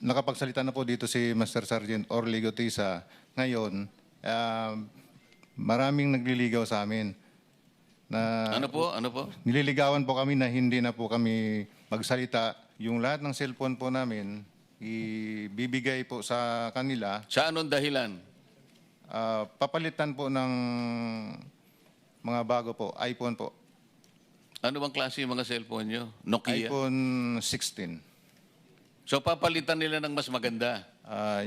nakapagsalita na po dito si Master Sergeant Orly Gotisa. Ngayon, maraming nagliligaw sa amin. Na Ano po? Nililigawan po kami na hindi na po kami magsalita. Yung lahat ng cellphone po namin, ibibigay po sa kanila. Sa anong dahilan? Papalitan po ng mga bago po, iPhone po. Ano bang klase yung mga cellphone nyo? Nokia? iPhone 16. So papalitan nila ng mas maganda?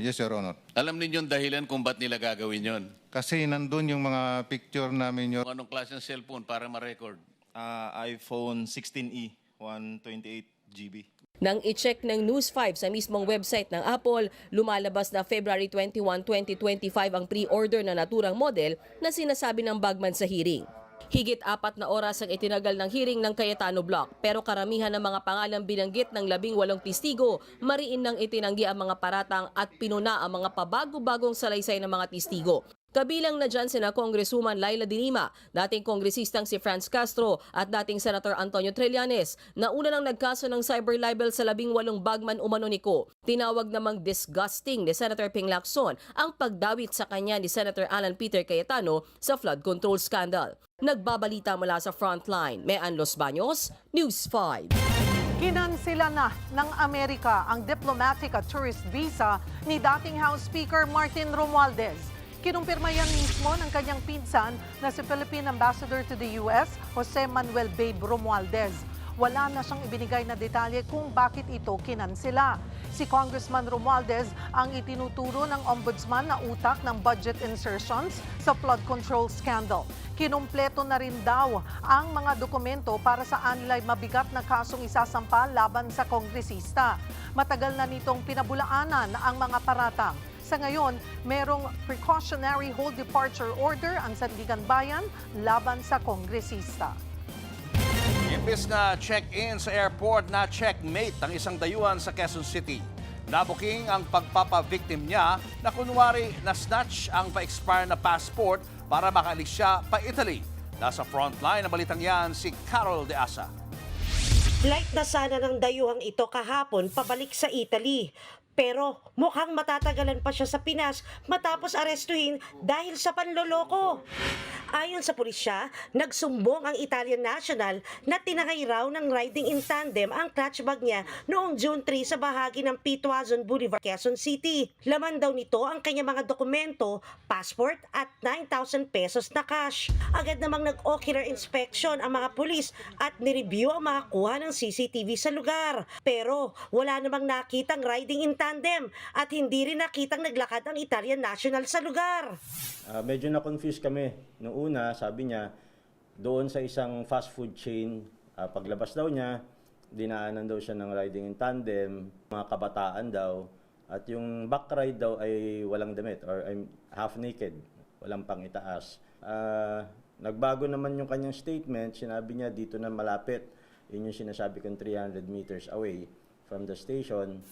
Yes, Your Honor. Alam ninyong dahilan kung ba't nila gagawin yon? Kasi nandun yung mga picture namin. Anong klase ng cellphone para ma-record? iPhone 16e, 128 GB. Nang i-check ng News 5 sa mismong website ng Apple, lumalabas na February 21, 2025 ang pre-order na naturang model na sinasabi ng bagman sa hearing. Higit 4 na oras ang itinagal ng hearing ng Cayetano Block, pero karamihan ng mga pangalang binanggit ng 18 testigo, mariin nang itinanggi ang mga paratang at pinuna ang mga pabago-bagong salaysay ng mga testigo. Kabilang na dyan sina Congresswoman Laila de Lima, dating kongresistang si Franz Castro at dating Senator Antonio Trillanes na una nang nagkaso ng cyber libel sa 18 bagman umano ni Ko. Tinawag namang disgusting ni Senator Ping Lacson ang pagdawit sa kanya ni Senator Alan Peter Cayetano sa flood control scandal. Nagbabalita mula sa Frontline, Mean Los Baños, News 5. Kinansila na ng Amerika ang diplomatic at tourist visa ni dating House Speaker Martin Romualdez. Kinumpirma yan mismo ng kanyang pinsan na si Philippine Ambassador to the US, Jose Manuel Babe Romualdez. Wala na siyang ibinigay na detalye kung bakit ito kinansila. Si Congressman Romualdez ang itinuturo ng ombudsman na utak ng budget insertions sa flood control scandal. Kinumpleto na rin daw ang mga dokumento para sa anilay mabigat na kasong isasampa laban sa kongresista. Matagal na nitong pinabulaanan ang mga paratang. Sa ngayon, merong precautionary hold departure order ang Sandigan Bayan laban sa kongresista. Imbes na check-in sa airport na checkmate ang isang dayuhan sa Quezon City. Nabuking ang pagpapa-victim niya na kunwari na-snatch ang pa-expire na passport para makaalis siya pa Italy. Nasa frontline ng balitang yan si Carol De Asa. Flight na sana ng dayuhang ito kahapon pabalik sa Italy. Pero mukhang matatagalan pa siya sa Pinas matapos arestuhin dahil sa panloloko. Ayon sa pulisya, nagsumbong ang Italian national na tinangay raw ng riding in tandem ang clutch bag niya noong June 3 sa bahagi ng Pituazon Boulevard, Quezon City. Laman daw nito ang kanyang mga dokumento, passport at 9,000 pesos na cash. Agad namang nag-ocular inspection ang mga pulis at nireview ang mga kuha ng CCTV sa lugar. Pero wala namang nakitang riding in tandem at hindi rin nakitang naglakad ang Italian national sa lugar. Medyo na-confuse kami. Noong una, sabi niya, doon sa isang fast food chain, paglabas daw niya, dinaanan daw siya ng riding in tandem, mga kabataan daw, at yung back ride daw ay walang damit or half naked, walang pangitaas. Nagbago naman yung kanyang statement, sinabi niya dito na malapit, yun yung sinasabi kong 300 meters away from the station.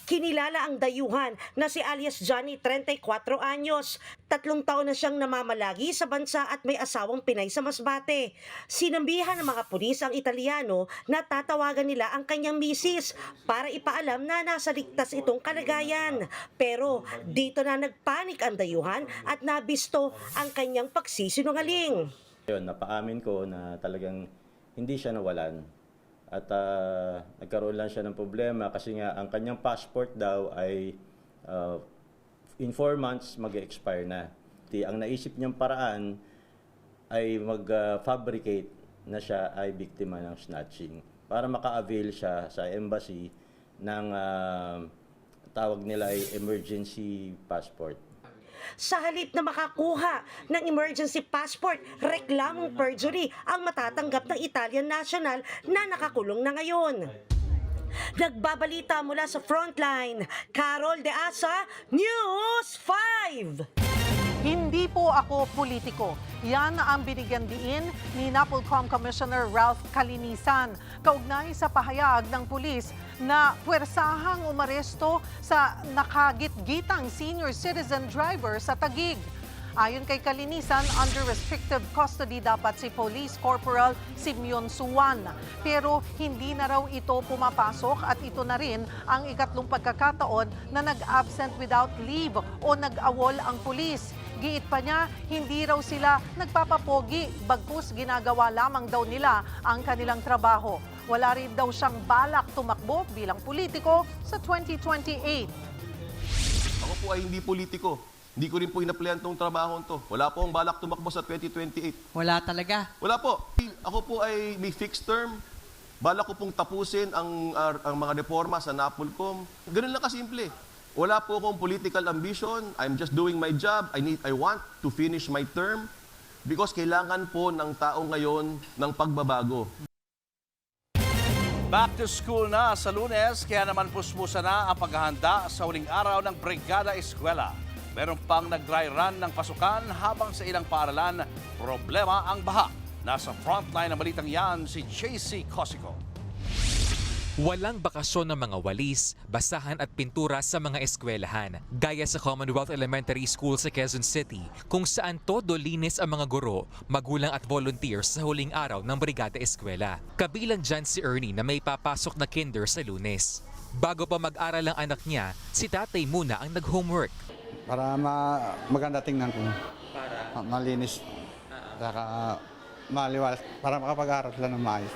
Kinilala ang dayuhan na si alias Johnny, 34 anyos. 3 taon na siyang namamalagi sa bansa at may asawang Pinay sa Masbate. Sinambihan ng mga pulis ang Italiano na tatawagan nila ang kanyang misis para ipaalam na nasa ligtas itong kalagayan. Pero dito na nagpanik ang dayuhan at nabisto ang kanyang pagsisinungaling. Yun, napaamin ko na talagang hindi siya nawalan. At nagkaroon lang siya ng problema kasi nga ang kanyang passport daw ay in 4 months mag-expire na. Ang naisip niyang paraan ay mag-fabricate na siya ay biktima ng snatching para maka-avail siya sa embassy ng tawag nila ay emergency passport. Sa halip na makakuha ng emergency passport, reklamong perjury ang matatanggap ng Italian national na nakakulong na ngayon. Nagbabalita mula sa Frontline, Carol De Asa, News 5! Hindi po ako politiko. Yan ang binigyan diin ni NAPOLCOM Commissioner Ralph Calinisan kaugnay sa pahayag ng pulis na puwersahang umaresto sa nakagit-gitang senior citizen driver sa Taguig. Ayon kay Calinisan, under restrictive custody dapat si Police Corporal Simeon Suwan. Pero hindi na raw ito pumapasok at ito na rin ang ikatlong pagkakataon na nag-absent without leave o nag-awol ang pulis. Giit pa niya, hindi raw sila nagpapapogi, bagkus ginagawa lamang daw nila ang kanilang trabaho. Wala rin daw siyang balak tumakbo bilang politiko sa 2028. Ako po ay hindi politiko. Hindi ko rin po inaplayan tong trabaho to. Wala po akong balak tumakbo sa 2028. Wala talaga? Wala po. Ako po ay may fixed term. Balak ko pong tapusin ang mga reforma sa NAPOLCOM. Ganun lang kasimple. Wala po akong political ambition. I'm just doing my job. I want to finish my term because kailangan po ng tao ngayon ng pagbabago. Back to school na sa Lunes, kaya naman puspusa na ang paghahanda sa huling araw ng Brigada Eskwela. Meron pang nag-dry run ng pasukan habang sa ilang paaralan, problema ang baha. Nasa frontline ng balitang yan si JC Cosico. Walang bakasyon ng mga walis, basahan at pintura sa mga eskwelahan. Gaya sa Commonwealth Elementary School sa Quezon City, kung saan todo linis ang mga guro, magulang at volunteers sa huling araw ng Brigada Eskwela. Kabilang dyan si Ernie na may papasok na kinder sa Lunes. Bago pa mag-aral ang anak niya, si tatay muna ang nag-homework. Para maganda tingnan ko. Para? Malinis. Saka maliwalas. Para makapag-aral sila ng maayos.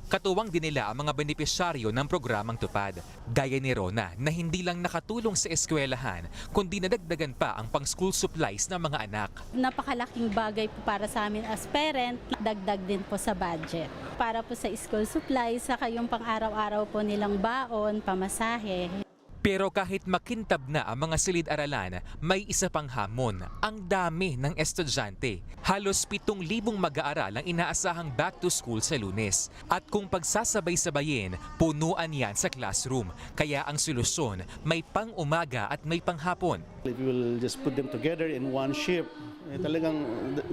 Katuwang din nila ang mga benepisyaryo ng programang Tupad. Gaya ni Rona na hindi lang nakatulong sa eskwelahan, kundi nadagdagan pa ang pang-school supplies ng mga anak. Napakalaking bagay po para sa amin as parent, dagdag din po sa budget. Para po sa school supplies, saka yung pang-araw-araw po nilang baon, pamasahe. Pero kahit makintab na ang mga silid-aralan, may isa pang hamon, ang dami ng estudyante. Halos 7,000 mag-aaral ang inaasahang back to school sa Lunes. At kung pagsasabay-sabayin, punuan yan sa classroom. Kaya ang solusyon, may pang-umaga at may pang-hapon. If you will just put them together in one shift, talagang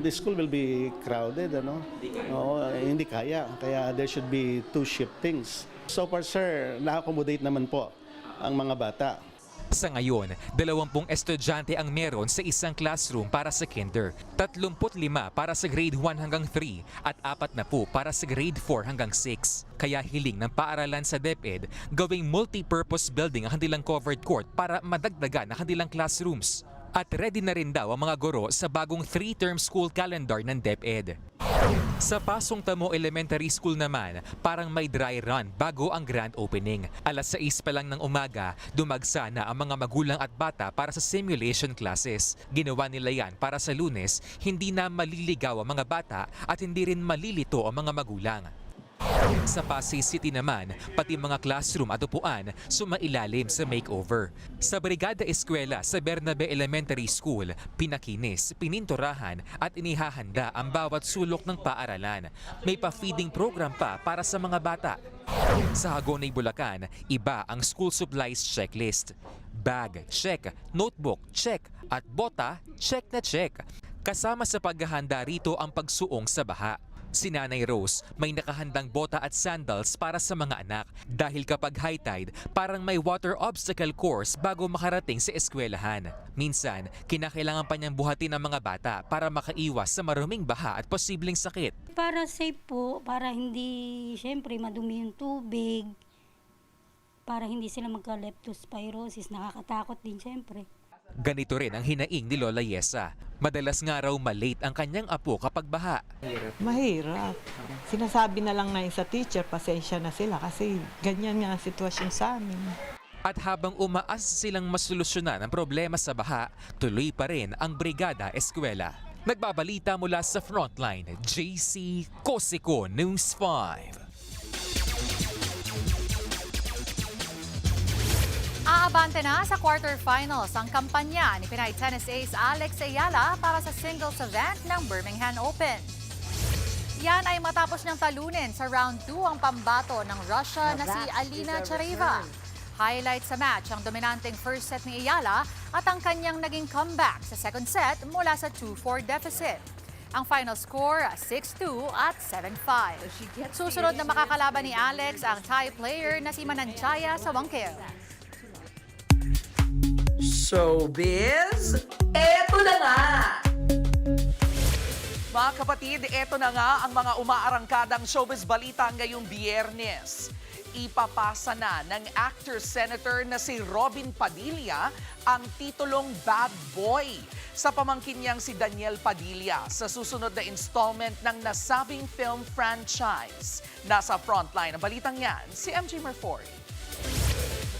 the school will be crowded, ano? Oo, hindi kaya. Kaya there should be 2 shiftings. So far, sir, na-accommodate naman po ang mga bata. Sa ngayon, 20 estudyante ang meron sa isang classroom para sa kinder, 35 para sa grade 1 hanggang 3 at 40 para sa grade 4 hanggang 6. Kaya hiling ng paaralan sa DepEd gawing multi-purpose building ang kanilang covered court para madagdagan ang kanilang classrooms. At ready na rin daw ang mga guro sa bagong 3-term school calendar ng DepEd. Sa Pasong Tamo Elementary School naman, parang may dry run bago ang grand opening. 6:00 pa lang ng umaga, dumagsa na ang mga magulang at bata para sa simulation classes. Ginawa nila yan para sa Lunes, hindi na maliligaw ang mga bata at hindi rin malilito ang mga magulang. Sa Pasay City naman, pati mga classroom at upuan sumailalim sa makeover. Sa Brigada Eskwela sa Bernabe Elementary School, pinakinis, pininturahan at inihahanda ang bawat sulok ng paaralan. May pa-feeding program pa para sa mga bata. Sa Hagonoy, Bulacan, iba ang school supplies checklist. Bag, check. Notebook, check. At bota, check na check. Kasama sa paghahanda rito ang pagsuong sa baha. Si Nanay Rose may nakahandang bota at sandals para sa mga anak dahil kapag high tide, parang may water obstacle course bago makarating sa eskwelahan. Minsan, kinakailangan pa niyang buhatin ang mga bata para makaiwas sa maruming baha at posibleng sakit. Para safe po, para hindi, syempre, madumi yung tubig, para hindi sila magka-leptospirosis, nakakatakot din syempre. Ganito rin ang hinaing ni Lola Yesa. Madalas nga raw malate ang kanyang apo kapag baha. Mahirap. Sinasabi na lang na sa teacher, pasensya na sila kasi ganyan nga ang sitwasyon sa amin. At habang umaas silang masolusyonan ang problema sa baha, tuloy pa rin ang Brigada Eskwela. Nagbabalita mula sa Frontline, JC Cosico, News 5. Aabante na sa quarterfinals ang kampanya ni Pinay tennis ace Alex Ayala para sa singles event ng Birmingham Open. Yan ay matapos niyang talunin sa round 2 ang pambato ng Russia na si Alina Chareva. Highlight sa match ang dominanteng first set ni Ayala at ang kanyang naging comeback sa second set mula sa 2-4 deficit. Ang final score, 6-2 at 7-5. Susunod na makakalaban ni Alex ang Thai player na si Mananchaya Sawangkil. Showbiz, eto na nga! Mga kapatid, eto na nga ang mga umaarangkadang showbiz balita ngayong Biyernes. Ipapasa na ng actor-senator na si Robin Padilla ang titulong Bad Boy sa pamangkin niyang si Daniel Padilla sa susunod na installment ng nasabing film franchise. Nasa frontline ang balitang yan, si MJ Marfori.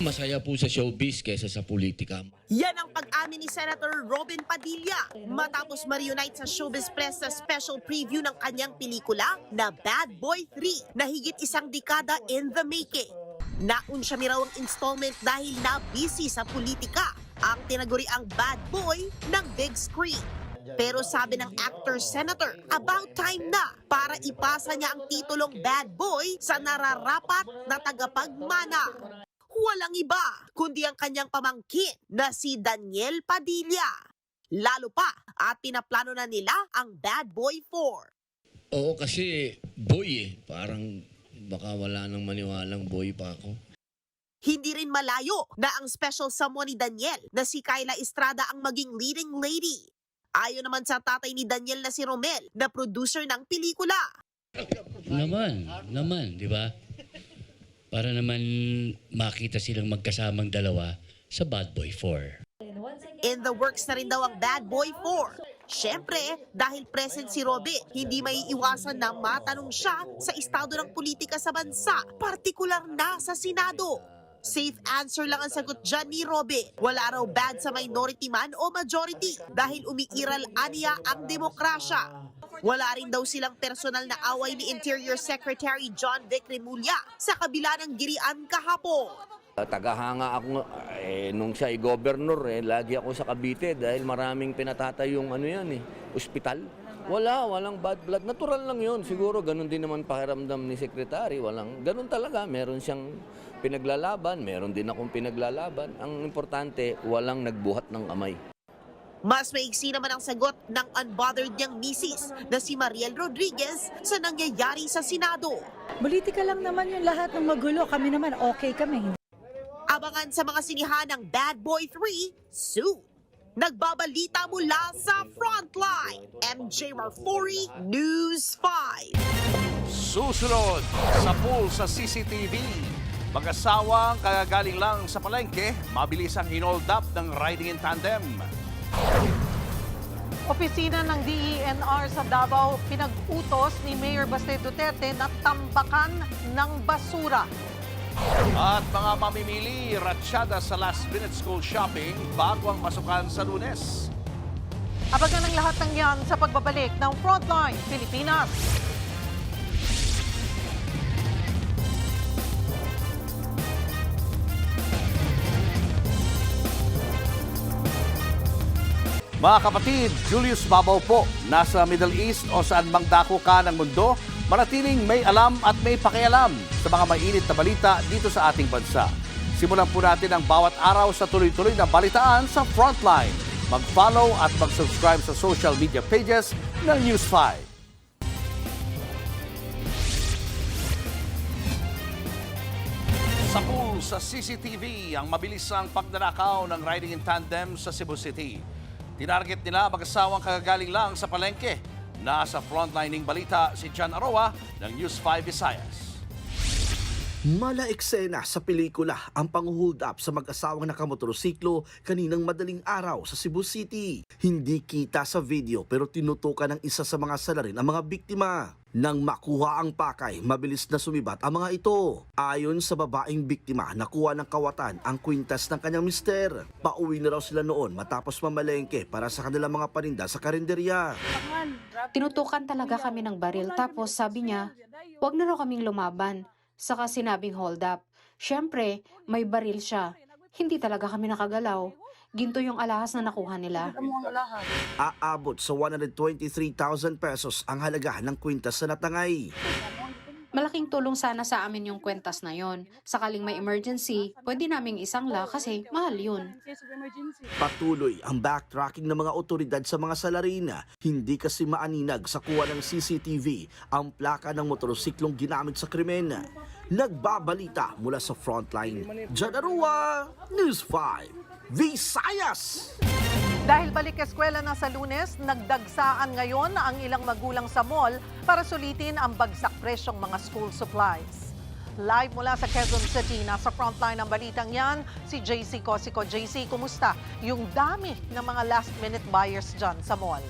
Masaya po sa showbiz kaysa sa politika. Yan ang pag-amin ni Senator Robin Padilla matapos ma-reunite sa Showbiz Press sa special preview ng kanyang pelikula na Bad Boy 3 na higit isang dekada in the making. Naunsyami raw ang installment dahil na-busy sa politika ang tinaguriang Bad Boy ng big screen. Pero sabi ng actor-senator, about time na para ipasa niya ang titulong Bad Boy sa nararapat na tagapagmana. Walang iba kundi ang kanyang pamangkin na si Daniel Padilla. Lalo pa at pinaplano na nila ang Bad Boy 4. Oo, kasi boy parang baka wala nang maniwalang boy pa ako. Hindi rin malayo na ang special someone ni Daniel na si Kyla Estrada ang maging leading lady. Ayon naman sa tatay ni Daniel na si Romel na producer ng pelikula. Naman, di ba? Para naman makita silang magkasamang dalawa sa Bad Boy 4. In the works na rin daw ang Bad Boy 4. Siyempre, dahil present si Robin, hindi may iwasan na matanong siya sa estado ng politika sa bansa, partikular na sa Senado. Safe answer lang ang sagot dyan ni Robin. Wala raw bad sa minority man o majority dahil umiiral aniya ang demokrasya. Wala rin daw silang personal na away ni Interior Secretary John Vic Remulla sa kabila ng girian kahapon. Tagahanga ako, nung siya ay governor, lagi ako sa Cavite dahil maraming pinatatayong ospital. Walang bad blood. Natural lang yun. Siguro ganun din naman pakiramdam ni Secretary. Ganun talaga. Meron siyang pinaglalaban, meron din akong pinaglalaban. Ang importante, walang nagbuhat ng kamay. Mas maiksi naman ang sagot ng unbothered niyang misis na si Mariel Rodriguez sa nangyayari sa Senado. Politika lang naman yung lahat ng magulo. Kami naman okay kami. Abangan Abangan sa mga sinihan ng Bad Boy 3 soon. Nagbabalita mula sa Frontline, MJ Marfori, News 5. Susunod sa pool sa CCTV. Mag-asawang kagagaling lang sa palengke, mabilis ang hinold up ng riding in tandem. Opisina ng DENR sa Davao pinag-utos ni Mayor Baste Duterte na tambakan ng basura. At mga mamimili, ratsyada sa last-minute school shopping bago ang pasukan sa Lunes. Abangan ang lahat ng yan sa pagbabalik ng Frontline Pilipinas. Mga kapatid, Julius Babaw po, nasa Middle East o saan mang dako ka ng mundo, manatiling may alam at may pakialam sa mga mainit na balita dito sa ating bansa. Simulan po natin ang bawat araw sa tuloy-tuloy na balitaan sa Frontline. Mag-follow at mag-subscribe sa social media pages ng News 5. Sa pool sa CCTV, ang mabilisang pagdanakaw ng riding in tandem sa Cebu City. Tinarget nila mag-asawang kagagaling lang sa palengke. Nasa frontlining balita si John Aroa ng News 5 Visayas. Mala eksena sa pelikula ang pang-hold up sa mag-asawang nakamotorsiklo kaninang madaling araw sa Cebu City. Hindi kita sa video pero tinutukan ng isa sa mga salarin ang mga biktima. Nang makuha ang pakay, mabilis na sumibat ang mga ito. Ayon sa babaeng biktima, nakuha ng kawatan ang kwintas ng kanyang mister. Pauwi na raw sila noon matapos mamalengke para sa kanilang mga paninda sa karinderya. Tinutukan talaga kami ng baril tapos sabi niya, huwag na raw kaming lumaban. Saka sinabing hold up. Siyempre, may baril siya. Hindi talaga kami nakagalaw. Ginto yung alahas na nakuha nila. Aabot sa 123,000 pesos ang halaga ng kwintas na natangay. Malaking tulong sana sa amin yung kwentas na yon. Sakaling may emergency, pwede naming isangla kasi mahal yun. Patuloy ang backtracking ng mga otoridad sa mga salarina. Hindi kasi maaninag sa kuha ng CCTV ang plaka ng motorsiklong ginamit sa krimen. Nagbabalita mula sa Frontline, John Aroa, News 5, Visayas! Dahil balik eskwela na sa Lunes, nagdagsaan ngayon ang ilang magulang sa mall para sulitin ang bagsak presyong mga school supplies. Live mula sa Quezon City, nasa frontline ng balitang yan, si JC Cosico. JC, kumusta yung dami ng mga last-minute buyers dyan sa mall?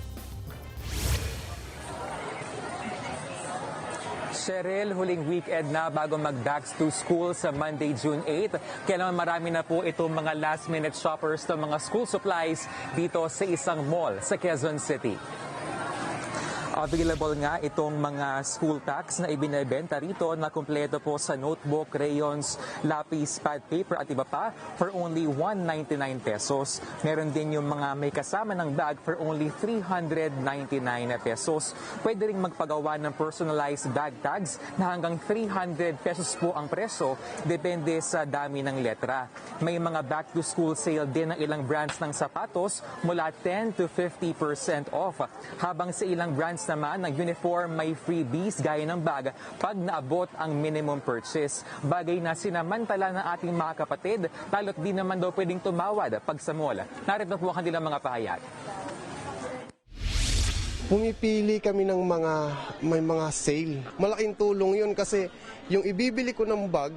Cheryl, huling weekend na bago mag-back to school sa Monday, June 8. Kaya naman marami na po itong mga last-minute shoppers ng mga school supplies dito sa isang mall sa Quezon City. Available nga itong mga school packs na ibinebenta rito na kumpleto po sa notebook, crayons, lapis, pad paper at iba pa for only 199 pesos. Meron din yung mga may kasama ng bag for only 399 pesos. Pwede ring magpagawa ng personalized bag tags na hanggang 300 pesos po ang presyo, depende sa dami ng letra. May mga back to school sale din ng ilang brands ng sapatos mula 10 to 50% off. Habang sa ilang brands naman ng uniform may freebies gaya ng bag pag naabot ang minimum purchase. Bagay na sinamantala ng ating mga kapatid, lalo't di naman daw pwedeng tumawad pag sa mall. Narito po ang kanilang mga pahayag. Pumipili kami ng may mga sale. Malaking tulong yun kasi yung ibibili ko ng bag,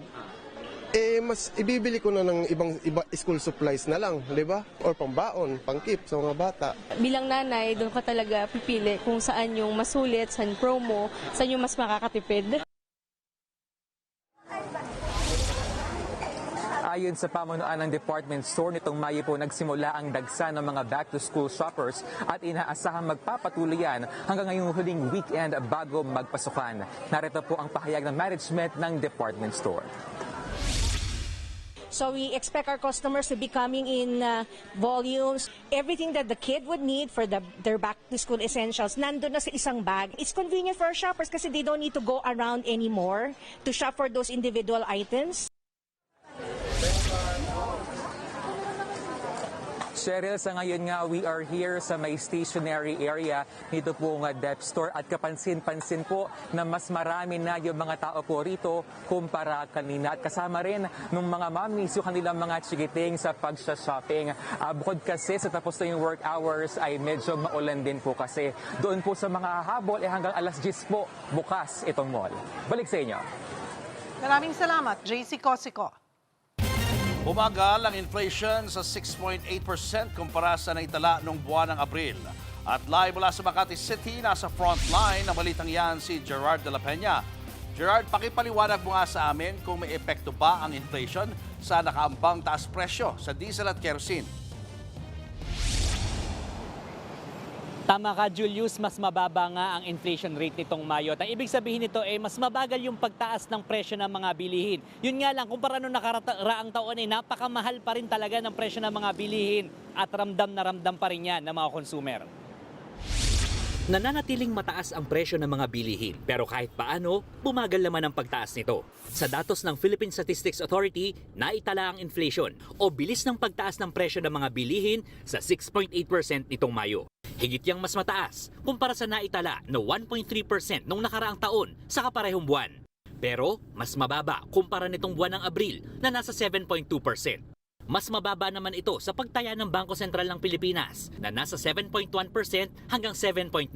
mas ibibili ko na ng iba school supplies na lang, di ba? Or pambaon, pangkip sa mga bata. Bilang nanay, doon ka talaga pipili kung saan yung masulit, saan promo, saan yung mas makakatipid. Ayon sa pamunuan ng department store, nitong Mayo po nagsimula ang dagsa ng mga back-to-school shoppers at inaasahang magpapatuloy yan hanggang ngayong huling weekend bago magpasukan. Narito po ang pahayag ng management ng department store. So we expect our customers to be coming in volumes. Everything that the kid would need for their back-to-school essentials, nandun na sa isang bag. It's convenient for our shoppers kasi they don't need to go around anymore to shop for those individual items. Cheryl, sa ngayon nga we are here sa may stationary area nito pong Dep Store at kapansin-pansin po na mas marami na yung mga tao po rito kumpara kanina at kasama rin ng mga mommies yung kanilang mga chikiting sa pag-shopping. Bukod kasi sa tapos na yung work hours ay medyo maulan din po kasi doon po sa mga habol hanggang alas 10 po bukas itong mall. Balik sa inyo. Maraming salamat, JC Cosico. Bumagal ang inflation sa 6.8% kumpara sa naitala noong buwan ng Abril. At live mula sa Makati City, nasa frontline ng balitang yan si Gerard de la Peña. Gerard, pakipaliwanag mo nga sa amin kung may epekto ba ang inflation sa nakaambang taas presyo sa diesel at kerosene. Tama ka, Julius, mas mababa nga ang inflation rate nitong Mayo. Ang ibig sabihin nito ay mas mabagal yung pagtaas ng presyo ng mga bilihin. Yun nga lang, kumpara nung nakaraang taon ay napakamahal pa rin talaga ng presyo ng mga bilihin at ramdam na ramdam pa rin yan ng mga consumer. Nananatiling mataas ang presyo ng mga bilihin pero kahit paano, bumagal naman ang pagtaas nito. Sa datos ng Philippine Statistics Authority, naitala ang inflation o bilis ng pagtaas ng presyo ng mga bilihin sa 6.8% nitong Mayo. Higit yang mas mataas kumpara sa naitala na 1.3% noong nakaraang taon sa kaparehong buwan. Pero mas mababa kumpara nitong buwan ng Abril na nasa 7.2%. Mas mababa naman ito sa pagtaya ng Bangko Sentral ng Pilipinas na nasa 7.1% hanggang 7.9%.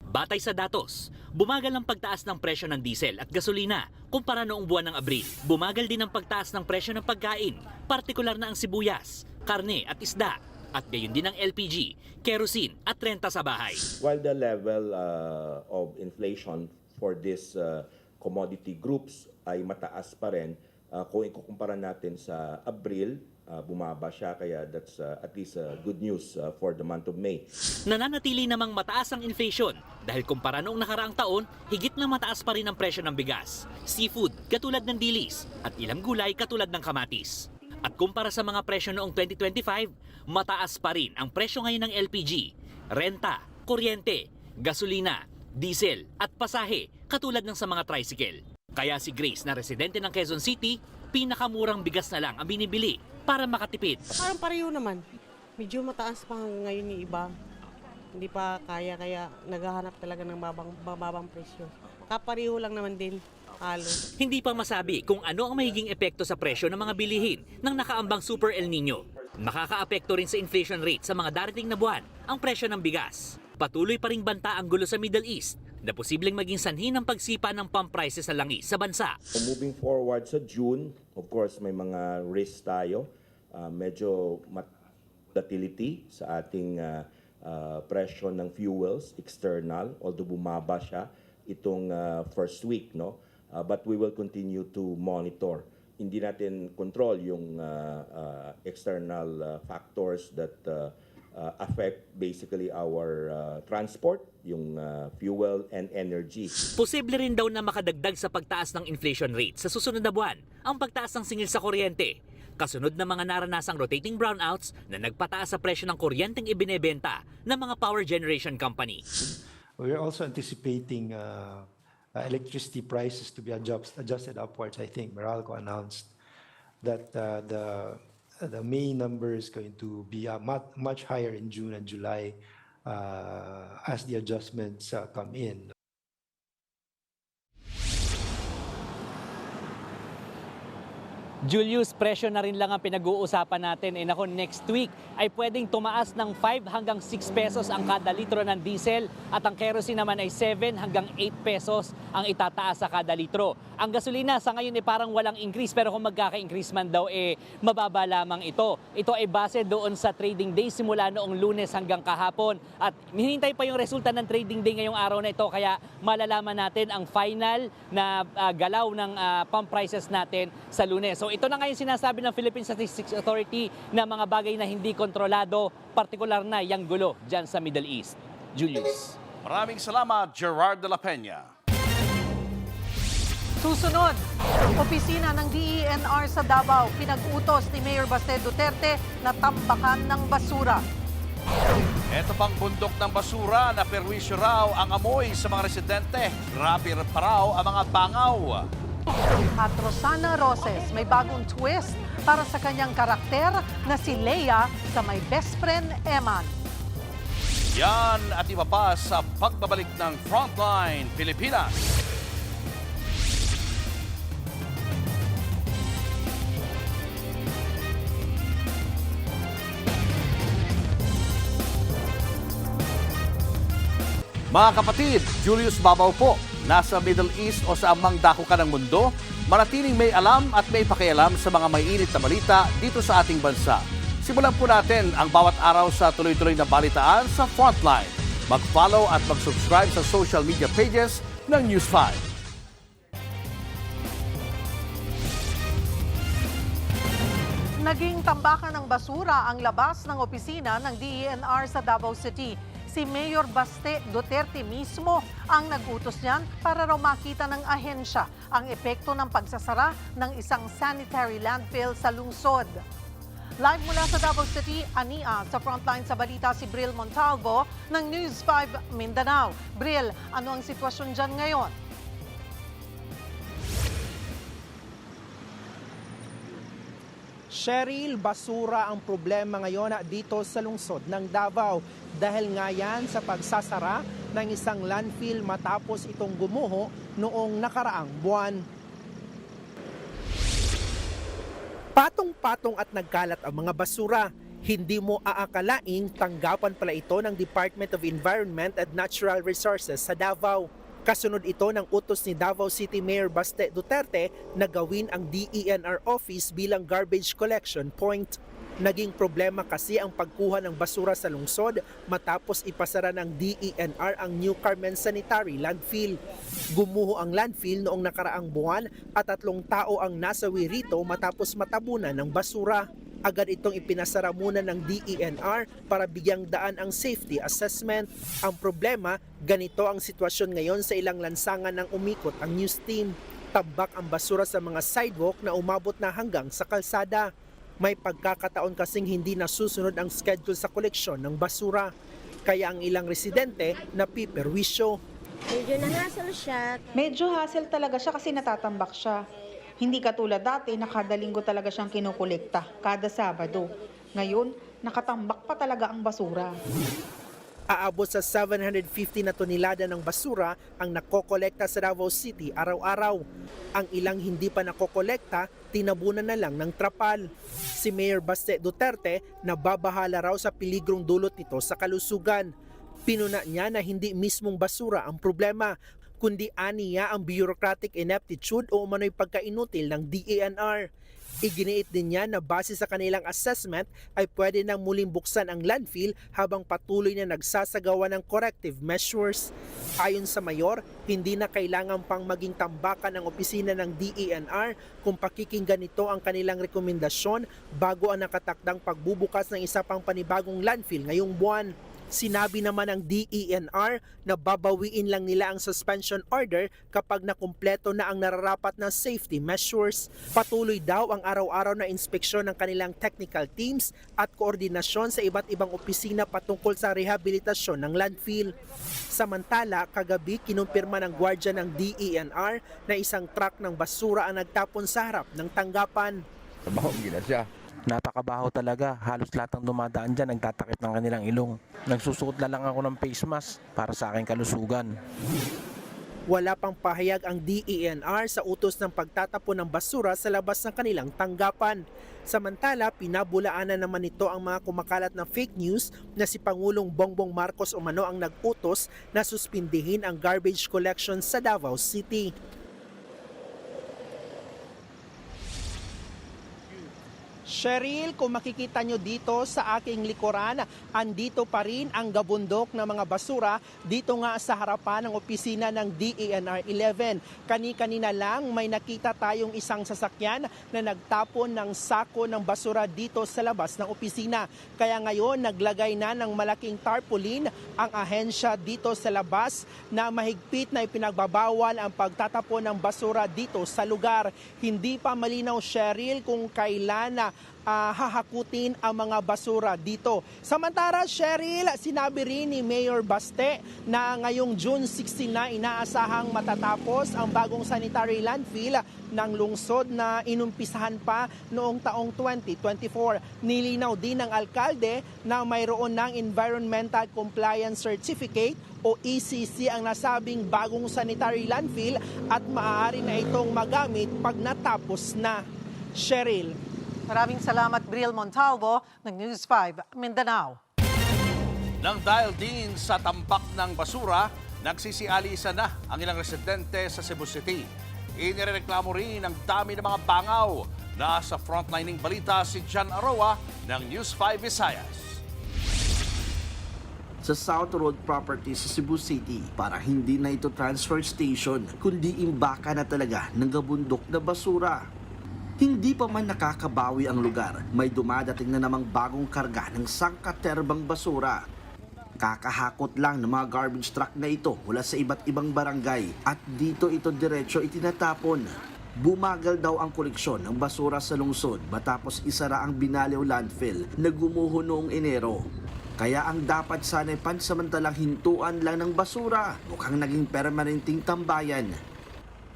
Batay sa datos, bumagal ang pagtaas ng presyo ng diesel at gasolina kumpara noong buwan ng Abril. Bumagal din ang pagtaas ng presyo ng pagkain, partikular na ang sibuyas, karne at isda, at gayon din ang LPG, kerosene at renta sa bahay. While the level of inflation for these commodity groups ay mataas pa rin, kung ikukumpara natin sa Abril, bumaba siya kaya that's at least good news for the month of May. Nananatili namang mataas ang inflation dahil kumpara noong nakaraang taon, higit na mataas pa rin ang presyo ng bigas, seafood katulad ng dilis at ilang gulay katulad ng kamatis. At kumpara sa mga presyo noong 2025, mataas pa rin ang presyo ngayon ng LPG, renta, kuryente, gasolina, diesel at pasahe katulad ng sa mga tricycle. Kaya si Grace na residente ng Quezon City, pinakamurang bigas na lang ang binibili para makatipid. Parang pareho naman. Medyo mataas pa ngayon yung iba. Hindi pa kaya naghahanap talaga ng babang presyo. Kapareho lang naman din. Halos. Hindi pa masabi kung ano ang mahiging epekto sa presyo ng mga bilihin ng nakaambang Super El Nino. Makakaapekto rin sa inflation rate sa mga darating na buwan ang presyo ng bigas. Patuloy pa ring banta ang gulo sa Middle East na posibleng maging sanhi ng pagsipa ng pump prices sa langis sa bansa. Moving forward sa June, of course may mga risks tayo. Medyo volatility sa ating presyo ng fuels external, although bumaba siya itong first week, no? But we will continue to monitor. Hindi natin control yung external factors that affect basically our transport, yung fuel and energy. Posible rin daw na makadagdag sa pagtaas ng inflation rate sa susunod na buwan ang pagtaas ng singil sa kuryente. Kasunod ng mga naranasang rotating brownouts na nagpataas sa presyo ng kuryenteng ibinebenta ng mga power generation company. We are also anticipating electricity prices to be adjusted upwards. I think Meralco announced that the May number is going to be much higher in June and July as the adjustments come in. Julius, presyo na rin lang ang pinag-uusapan natin. Nako, next week ay pwedeng tumaas ng 5 hanggang 6 pesos ang kada litro ng diesel at ang kerosene naman ay 7 hanggang 8 pesos ang itataas sa kada litro. Ang gasolina sa ngayon ay parang walang increase pero kung magkaka-increase man daw mababa lamang ito. Ito ay base doon sa trading day simula noong Lunes hanggang kahapon at hinihintay pa yung resulta ng trading day ngayong araw na ito kaya malalaman natin ang final na galaw ng pump prices natin sa Lunes. So ito na ngayon sinasabi ng Philippine Statistics Authority na mga bagay na hindi kontrolado, partikular na yung gulo dyan sa Middle East. Julius. Maraming salamat, Gerard de la Peña. Susunod, opisina ng DENR sa Davao, pinag-utos ni Mayor Baste Duterte na tambakan ng basura. Ito pang bundok ng basura na perwisyo raw ang amoy sa mga residente. Grabe pa raw ang mga bangaw. At Rosana Roses may bagong twist para sa kanyang karakter na si Leia sa may best friend Eman. Yan at iba pa sa pagbabalik ng Frontline Pilipinas. Mga kapatid, Julius Babaw po. Nasa Middle East o sa amang dako ka ng mundo, manatiling may alam at may pakialam sa mga mainit na balita dito sa ating bansa. Simulan po natin ang bawat araw sa tuloy-tuloy na balitaan sa Frontline. Mag-follow at mag-subscribe sa social media pages ng News 5. Naging tambakan ng basura ang labas ng opisina ng DENR sa Davao City. Si Mayor Baste Duterte mismo ang nag-utos niyan para raw makita ng ahensya ang epekto ng pagsasara ng isang sanitary landfill sa lungsod. Live mula sa Davao City, Ania, sa Frontline sa balita si Bril Montalvo ng News 5 Mindanao. Bril, ano ang sitwasyon dyan ngayon? Cheryl, basura ang problema ngayon dito sa lungsod ng Davao dahil nga yan sa pagsasara ng isang landfill matapos itong gumuho noong nakaraang buwan. Patong-patong at nagkalat ang mga basura. Hindi mo aakalaing tanggapan pala ito ng Department of Environment and Natural Resources sa Davao. Kasunod ito ng utos ni Davao City Mayor Baste Duterte na gawin ang DENR office bilang garbage collection point. Naging problema kasi ang pagkuha ng basura sa lungsod matapos ipasara ng DENR ang New Carmen Sanitary Landfill. Gumuho ang landfill noong nakaraang buwan at 3 tao ang nasawi rito matapos matabunan ng basura. Agad itong ipinasara muna ng DENR para bigyang daan ang safety assessment. Ang problema, ganito ang sitwasyon ngayon sa ilang lansangan ng umikot ang news team. Tambak ang basura sa mga sidewalk na umabot na hanggang sa kalsada. May pagkakataon kasing hindi nasusunod ang schedule sa koleksyon ng basura. Kaya ang ilang residente napiperwisyo. Medyo na-hassle siya. Medyo hassle talaga siya kasi natatambak siya. Hindi katulad dati na kada linggo talaga siyang kinukolekta, kada Sabado. Ngayon, nakatambak pa talaga ang basura. Aabot sa 750 na tonelada ng basura ang nakokolekta sa Davao City araw-araw. Ang ilang hindi pa nakokolekta, tinabunan na lang ng trapal. Si Mayor Baste Duterte nababahala raw sa peligrong dulot nito sa kalusugan. Pinuna niya na hindi mismong basura ang problema, kundi aniya ang bureaucratic ineptitude o umano'y pagkainutil ng DENR. Iginiit din niya na base sa kanilang assessment ay pwede nang muling buksan ang landfill habang patuloy na nagsasagawa ng corrective measures. Ayon sa mayor, hindi na kailangan pang maging tambakan ang opisina ng DENR kung pakikinggan nito ang kanilang rekomendasyon bago ang nakatakdang pagbubukas ng isa pang panibagong landfill ngayong buwan. Sinabi naman ng DENR na babawiin lang nila ang suspension order kapag nakumpleto na ang nararapat na safety measures. Patuloy daw ang araw-araw na inspeksyon ng kanilang technical teams at koordinasyon sa iba't ibang opisina patungkol sa rehabilitasyon ng landfill. Samantala, kagabi kinumpirma ng gwardiya ng DENR na isang truck ng basura ang nagtapon sa harap ng tanggapan. Trabaho gina siya. Napakabaho talaga. Halos lahat ng dumadaan dyan nagtatakip ng kanilang ilong. Nagsusuot na lang ako ng face mask para sa aking kalusugan. Wala pang pahayag ang DENR sa utos ng pagtatapon ng basura sa labas ng kanilang tanggapan. Samantala, pinabulaanan naman ito ang mga kumakalat na fake news na si Pangulong Bongbong Marcos umano ang nag-utos na suspindihin ang garbage collection sa Davao City. Cheryl, kung makikita nyo dito sa aking likuran, andito pa rin ang gabundok ng mga basura dito nga sa harapan ng opisina ng DENR 11. Kani-kanina lang may nakita tayong isang sasakyan na nagtapon ng sako ng basura dito sa labas ng opisina. Kaya ngayon naglagay na ng malaking tarpaulin ang ahensya dito sa labas na mahigpit na ipinagbabawal ang pagtatapon ng basura dito sa lugar. Hindi pa malinaw, Cheryl, kung kailan hahakutin ang mga basura dito. Samantala, Cheryl, sinabi rin ni Mayor Baste na ngayong June 16 na inaasahang matatapos ang bagong sanitary landfill ng lungsod na inumpisahan pa noong taong 2024. Nilinaw din ng alkalde na mayroon ng Environmental Compliance Certificate o ECC ang nasabing bagong sanitary landfill at maaari na itong magamit pag natapos na. Cheryl. Maraming salamat, Bril Montalvo ng News 5 Mindanao. Nang dahil din sa tambak ng basura, nagsisialisa na ang ilang residente sa Cebu City. Inireklamo rin ang dami ng mga bangaw. Nasa frontlining balita si Jan Aroa ng News 5 Visayas. Sa South Road Properties sa Cebu City, para hindi na ito transfer station, kundi imbaka na talaga ng gabundok na basura. Hindi pa man nakakabawi ang lugar, may dumadating na namang bagong karga ng sangkaterbang basura. Kakahakot lang ng mga garbage truck na ito mula sa iba't ibang barangay at dito ito diretso itinatapon. Bumagal daw ang koleksyon ng basura sa lungsod matapos isara ang Binalew landfill na gumuho noong Enero. Kaya ang dapat sana'y pansamantalang hintuan lang ng basura mukhang naging permanenteng tambayan.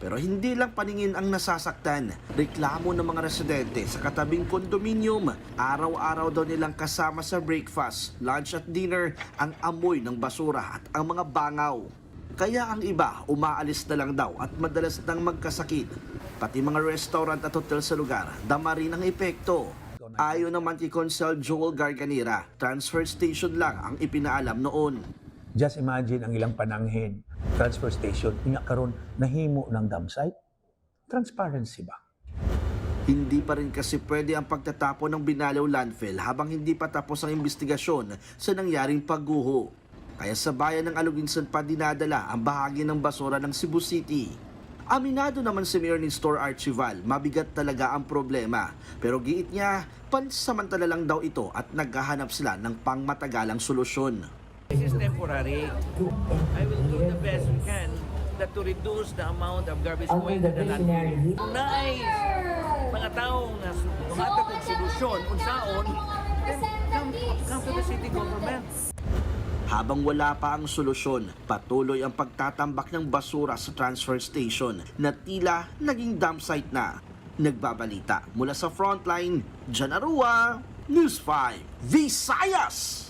Pero hindi lang paningin ang nasasaktan. Reklamo ng mga residente sa katabing kondominium. Araw-araw daw nilang kasama sa breakfast, lunch at dinner ang amoy ng basura at ang mga bangaw. Kaya ang iba umaalis na lang daw at madalas nang magkasakit. Pati mga restaurant at hotel sa lugar, dama rin ang epekto. Ayon naman kay Consel Joel Garganera, transfer station lang ang ipinaalam noon. Just imagine ang ilang pananghin, transfer station, karon nahimo ng dam site. Transparency ba? Hindi pa rin kasi pwede ang pagtatapon ng Binalew landfill habang hindi pa tapos ang investigasyon sa nangyaring pagguho. Kaya sa bayan ng Aluginsan pa dinadala ang bahagi ng basura ng Cebu City. Aminado naman si Mayor Nestor Archival, mabigat talaga ang problema. Pero giit niya, pansamantala lang daw ito at naghahanap sila ng pangmatagalang solusyon. This is temporary. I will do the best we can to reduce the amount of garbage going to the landfill. Nice! Mga taong tumatag og solusyon unsaon, come to the city government. Habang wala pa ang solusyon, patuloy ang pagtatambak ng basura sa transfer station na tila naging dump site na. Nagbabalita mula sa frontline, Jan Arua, News 5, Visayas!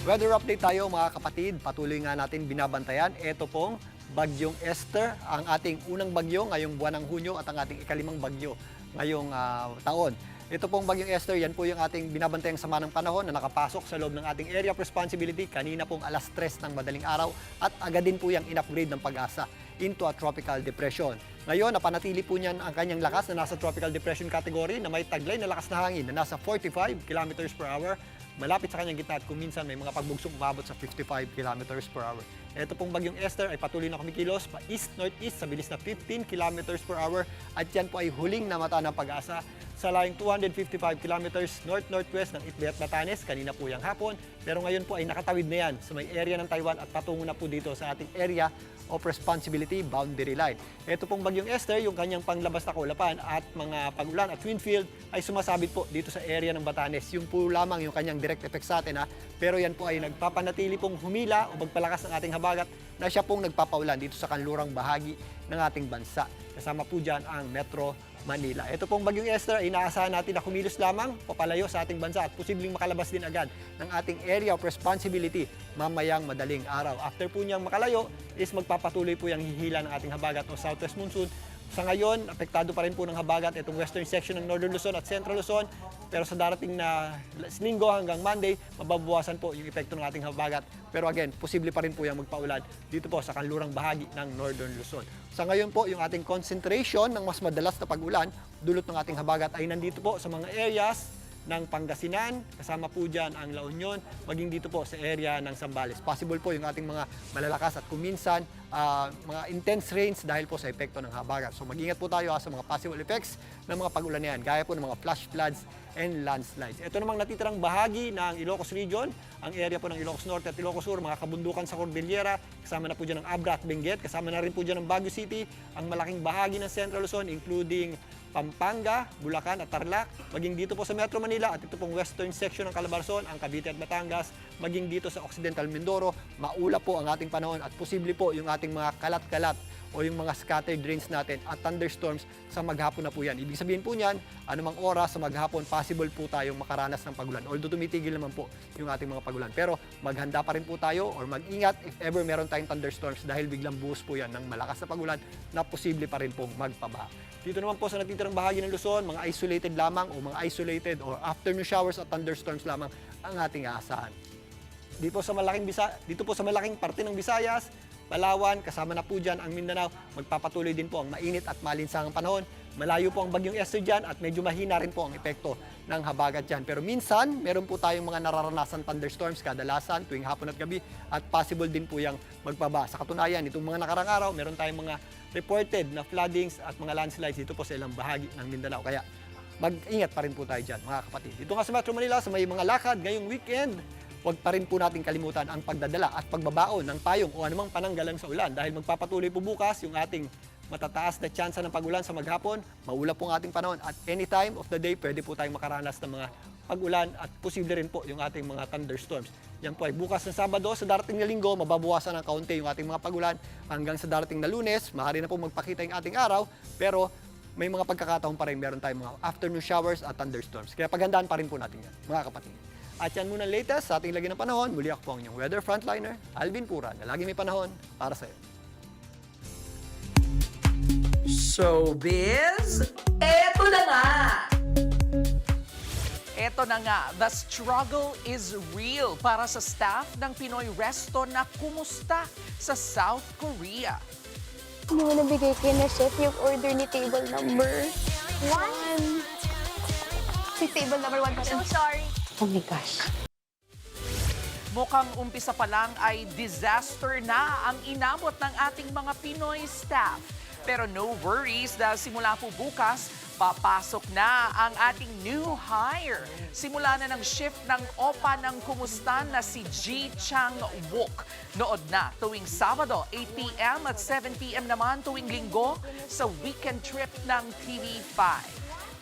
Weather update tayo mga kapatid, patuloy nga natin binabantayan. Ito pong Bagyong Esther, ang ating unang bagyo ngayong buwan ng Hunyo at ang ating ikalimang bagyo ngayong taon. Ito pong Bagyong Esther, yan po yung ating binabantayang sama ng panahon na nakapasok sa loob ng ating area of responsibility kanina pong alas 3 ng madaling araw at agad din po yung in-upgrade ng Pag-asa into a tropical depression. Ngayon, napanatili po niyan ang kanyang lakas na nasa tropical depression category na may taglay na lakas na hangin na nasa 45 kilometers per hour. Malapit sa kanyang gitna at kung minsan may mga pagbugsong umabot sa 55 kilometers per hour. Ito pong Bagyong Esther ay patuloy na kumikilos pa east-northeast sa bilis na 15 kilometers per hour at yan po ay huling namata ng Pag-asa sa layong 255 kilometers north-northwest ng Itbayat, Batanes kanina po yung hapon. Pero ngayon po ay nakatawid na yan sa may area ng Taiwan at patungo na po dito sa ating area of responsibility boundary line. Ito pong Bagyong Esther, yung kanyang panglabas na kaulapan at mga pag-ulan at wind field ay sumasabit po dito sa area ng Batanes. Yung po lamang yung kanyang direct effect sa atin pero yan po ay nagpapanatili pong humila o magpalakas ng ating habagat na siya pong nagpapaulan dito sa kanlurang bahagi ng ating bansa. Kasama po dyan ang Metro Manila. Ito pong Bagyong Esther ay inaasahan natin na kumilos lamang papalayo sa ating bansa at posibleng makalabas din agad ng ating area of responsibility mamayang madaling araw. After po niyang makalayo is magpapatuloy po yung hihila ng ating habagat o southwest monsoon. Sa ngayon, apektado pa rin po ng habagat itong western section ng Northern Luzon at Central Luzon. Pero sa darating na Linggo hanggang Monday, mababawasan po yung epekto ng ating habagat. Pero again, posible pa rin po yung magpaulan dito po sa kanlurang bahagi ng Northern Luzon. Sa ngayon po, yung ating concentration ng mas madalas na pag-ulan, dulot ng ating habagat ay nandito po sa mga areas ng Pangasinan, kasama po dyan ang La Union, maging dito po sa area ng Zambales. Possible po yung ating mga malalakas at kuminsan mga intense rains dahil po sa epekto ng habagat. So mag-ingat po tayo sa mga possible effects ng mga pag-ulan na yan, gaya po ng mga flash floods and landslides. Ito namang natitirang bahagi ng Ilocos Region, ang area po ng Ilocos Norte at Ilocos Sur, mga kabundukan sa Cordillera, kasama na po dyan ang Abra at Benguet, kasama na rin po dyan ang Baguio City, ang malaking bahagi ng Central Luzon, including Pampanga, Bulacan at Tarlac, maging dito po sa Metro Manila at ito pong western section ng Calabarzon, ang Cavite at Batangas, maging dito sa Occidental Mindoro, maulap po ang ating panahon at posible po yung ating mga kalat-kalat o yung mga scattered rains natin at thunderstorms sa maghapon na po yan. Ibig sabihin po niyan, anumang oras sa maghapon, possible po tayong makaranas ng pagulan. Although tumitigil naman po yung ating mga pagulan. Pero maghanda pa rin po tayo or mag-ingat if ever meron tayong thunderstorms dahil biglang buhos po yan ng malakas na pagulan na posible pa rin pong magpabaha. Dito naman po sa natitirang bahagi ng Luzon, mga isolated lamang o mga isolated or afternoon showers at thunderstorms lamang ang ating aasahan. Dito po sa malaking parte ng Visayas, Palawan, kasama na po dyan ang Mindanao, magpapatuloy din po ang mainit at malinsangang panahon. Malayo po ang bagyong Esther dyan at medyo mahina rin po ang epekto ng habagat dyan. Pero minsan, meron po tayong mga nararanasan thunderstorms kadalasan tuwing hapon at gabi at possible din po yung magpaba. Sa katunayan, itong mga nakarang araw, meron tayong mga reported na floodings at mga landslides dito po sa ilang bahagi ng Mindanao. Kaya mag-ingat pa rin po tayo dyan, mga kapatid. Dito nga sa Metro Manila, sa may mga lakad ngayong weekend, huwag pa rin po natin kalimutan ang pagdadala at pagbabaon ng payong o anumang pananggalang sa ulan dahil magpapatuloy po bukas yung ating matataas na tsansa ng pagulan sa maghapon, maulap po ang ating panahon at any time of the day pwede po tayong makaranas ng mga pag-ulan at posible rin po yung ating mga thunderstorms. Yan po ay bukas na Sabado, sa darating na Linggo, mababawasan ng kaunti yung ating mga pagulan hanggang sa darating na Lunes, maaari na po magpakita yung ating araw, pero may mga pagkakataon pa rin meron tayong mga afternoon showers at thunderstorms. Kaya paghandaan pa rin po natin yan, mga kapatid. At yan muna ang latest sa ating lagi ng panahon. Muli ako po ang inyong weather frontliner, Alvin Pura, na lagi may panahon para sa'yo. Showbiz, eto na nga! Eto na nga, the struggle is real para sa staff ng Pinoy Resto na kumusta sa South Korea. Hindi mo nabigay kay na chef yung order ni table number 1. Si table number 1 pa rin. So sorry. Oh my gosh. Mukhang umpisa pa lang ay disaster na ang inabot ng ating mga Pinoy staff. Pero no worries dahil simula po bukas, papasok na ang ating new hire. Simula na ng shift ng OPA ng Kumustan na si G. Chang Wook. Nood na tuwing Sabado, 8 p.m. at 7 p.m. naman tuwing Linggo sa weekend trip ng TV5.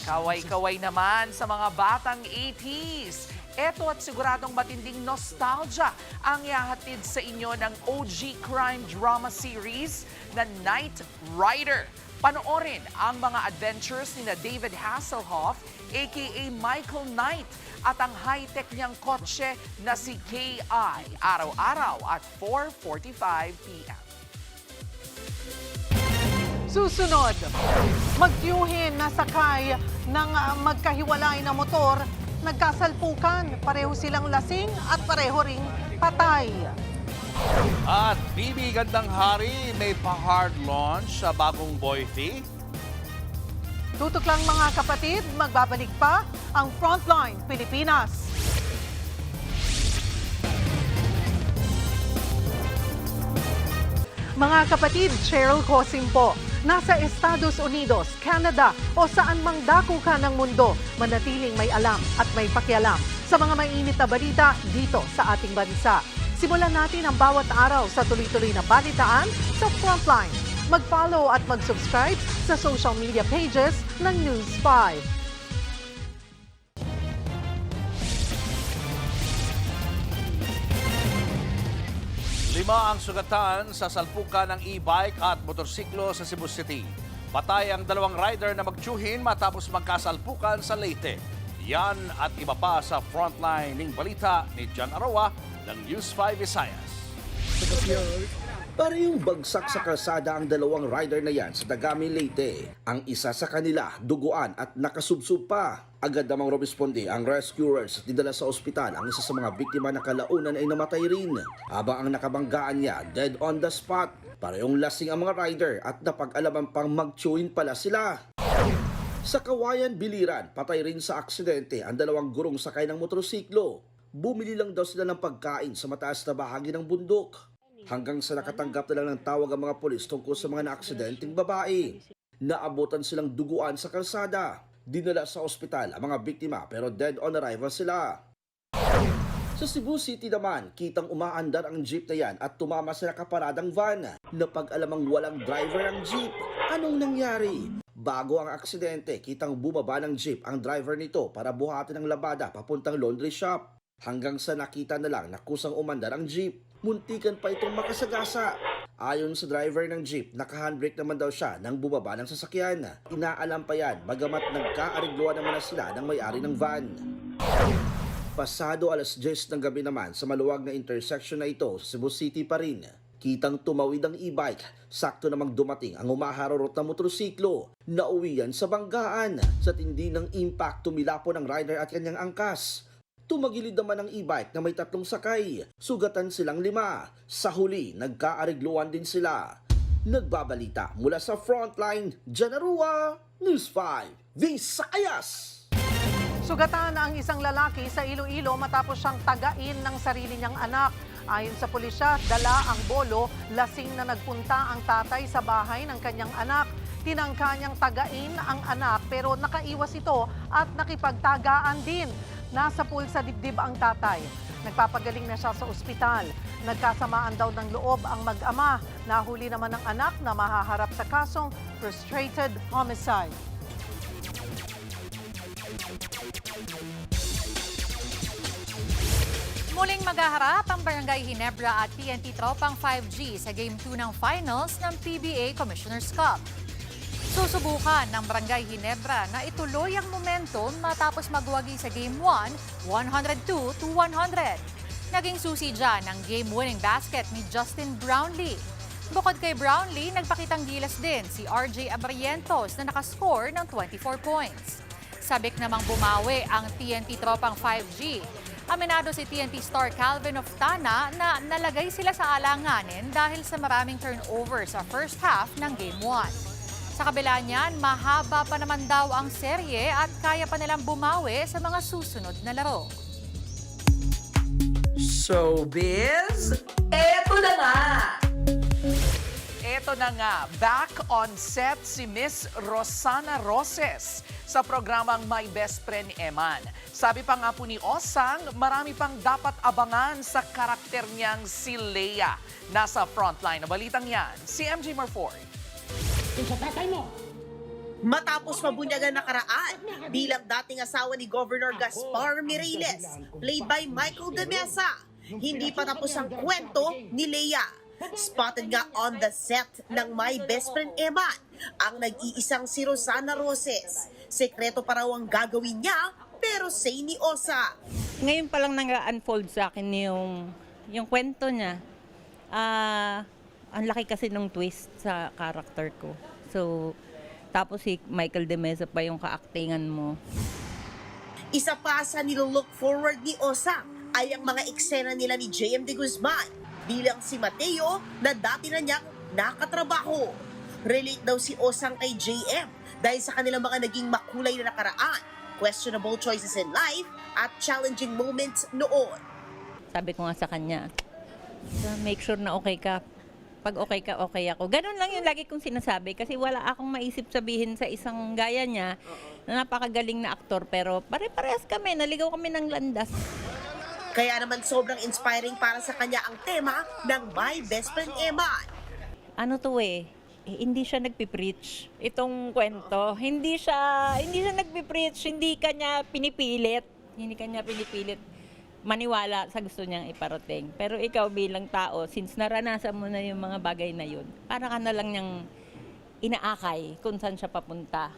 Kaway-kaway naman sa mga batang 80s. Eto at siguradong matinding nostalgia ang ihahatid sa inyo ng OG crime drama series na Knight Rider. Panoorin ang mga adventures ni David Hasselhoff, aka Michael Knight, at ang high-tech niyang kotse na si K.I. araw-araw at 4:45 p.m. Susunod, magtiyuhin na sakay ng magkahiwalay na motor, nagkasalpukan, pareho silang lasing at pareho ring patay. At Bibi Gandang Hari may pa-hard launch sa bagong Boyfie. Tutok lang mga kapatid, magbabalik pa ang Frontline Pilipinas. Mga kapatid, Cheryl Cosim po. Nasa Estados Unidos, Canada o saan mang dako ka ng mundo, manatiling may alam at may pakialam sa mga mainit na balita dito sa ating bansa. Simulan natin ang bawat araw sa tuloy-tuloy na balitaan sa Frontline. Mag-follow at mag-subscribe sa social media pages ng News 5. Lima ang sugatan sa salpukan ng e-bike at motorsiklo sa Cebu City. Patay ang dalawang rider na magtiyuhin matapos magkasalpukan sa Leyte. Yan at iba pa sa Frontline ng balita ni John Arawa ng News 5 Visayas. Parehong bagsak sa kalsada ang dalawang rider na yan sa Dagami, Leyte. Ang isa sa kanila, duguan at nakasubsub pa. Agad namang rumisponde ang rescuers at dinala sa ospital. Ang isa sa mga biktima na kalaunan ay namatay rin. Habang ang nakabanggaan niya, dead on the spot. Parehong lasing ang mga rider at napag-alaman pang mag-tune pala sila. Sa Kawayan, Biliran, patay rin sa aksidente ang dalawang gurong sakay ng motorsiklo. Bumili lang daw sila ng pagkain sa mataas na bahagi ng bundok. Hanggang sa nakatanggap na lang ng tawag ang mga polis tungkol sa mga naaksidenteng babae. Naabutan silang duguan sa kalsada. Dinala sa ospital ang mga biktima pero dead on arrival sila. Sa Cebu City naman, kitang umaandar ang jeep na yan at tumama sa nakaparadang van. Napag-alamang walang driver ang jeep. Anong nangyari? Bago ang aksidente, kitang bumaba ng jeep ang driver nito para buhatin ang labada papuntang laundry shop. Hanggang sa nakita na lang na kusang umandar ang jeep. Muntikan pa itong makasagasa. Ayon sa driver ng jeep, naka-handbrake naman daw siya nang bumaba ng sasakyan. Inaalam pa yan, bagamat nagkaarigluan naman na sila ng may-ari ng van. Pasado 10:00 ng gabi naman sa maluwag na intersection na ito sa Cebu City pa rin. Kitang tumawid ang e-bike, sakto namang dumating ang umaharurot na motorsiklo. Nauwian sa banggaan. Sa tindi ng impact, tumilapon ang rider at kanyang angkas. Tumagilid naman ang e-bike na may 3 sakay. Sugatan silang 5. Sa huli, nagkaarigluan din sila. Nagbabalita mula sa Frontline, Janarua, News 5, Visayas. Sugatan ang isang lalaki sa Iloilo matapos siyang tagain ng sarili niyang anak. Ayon sa pulisya, dala ang bolo, lasing na nagpunta ang tatay sa bahay ng kanyang anak. Tinangka niyang tagain ang anak pero nakaiwas ito at nakipagtagaan din. Nasa pool sa dibdib ang tatay. Nagpapagaling na siya sa ospital. Nagkasamaan daw ng loob ang mag-ama. Nahuli naman ang anak na mahaharap sa kasong frustrated homicide. Muling maghaharap ang Barangay Ginebra at TNT Tropang 5G sa Game 2 ng Finals ng PBA Commissioner's Cup. Susubukan ng Barangay Ginebra na ituloy ang momentum matapos magwagi sa Game 1, 102-100. Naging susi dyan ang game-winning basket ni Justin Brownlee. Bukod kay Brownlee, nagpakitang gilas din si RJ Abrientos na nakascore ng 24 points. Sabik namang bumawi ang TNT Tropang 5G. Aminado si TNT star Calvin Oftana na nalagay sila sa alanganin dahil sa maraming turnover sa first half ng Game 1. Sa kabila niyan, mahaba pa naman daw ang serye at kaya pa nilang bumawi sa mga susunod na laro. Showbiz, eto na nga! Eto na nga, back on set si Miss Rosana Roses sa programang My Best Friend Eman. Sabi pa nga po ni Osang, marami pang dapat abangan sa karakter niyang si Leia. Nasa frontline na balitang yan, si MJ Marford. Matapos mabunyagan nakaraan bilang dating asawa ni Governor Gaspar Mireles, played by Michael De Mesa, hindi pa tapos ang kwento ni Leia. Spotted nga on the set ng My Best Friend Eman ang nag-iisang si Rosana Roses. Sekreto pa raw ang gagawin niya, pero say ni Osa. Ngayon pa lang nang-unfold sa akin yung kwento niya. Ang laki kasi ng twist sa character ko. So, tapos si Michael De Mesa pa yung kaaktingan mo. Isa pa sa nilo-look forward ni Osa ay ang mga eksena nila ni JM De Guzman bilang si Mateo na dati na niyang nakatrabaho. Relate daw si Osang kay JM dahil sa kanilang mga naging makulay na nakaraan, questionable choices in life at challenging moments noon. Sabi ko nga sa kanya, make sure na okay ka. Pag okay ka, okay ako. Ganun lang yung lagi kong sinasabi kasi wala akong maisip sabihin sa isang gaya niya na napakagaling na aktor pero pare-parehas kami, naligaw kami ng landas. Kaya naman sobrang inspiring para sa kanya ang tema ng My Best Friend Eman. Ano to hindi siya nagpipreach itong kwento. Hindi siya nagpipreach, hindi kanya pinipilit maniwala sa gusto niyang iparating. Pero ikaw bilang tao, since naranasan mo na yung mga bagay na yun, para ka na lang niyang inaakay kung saan siya papunta.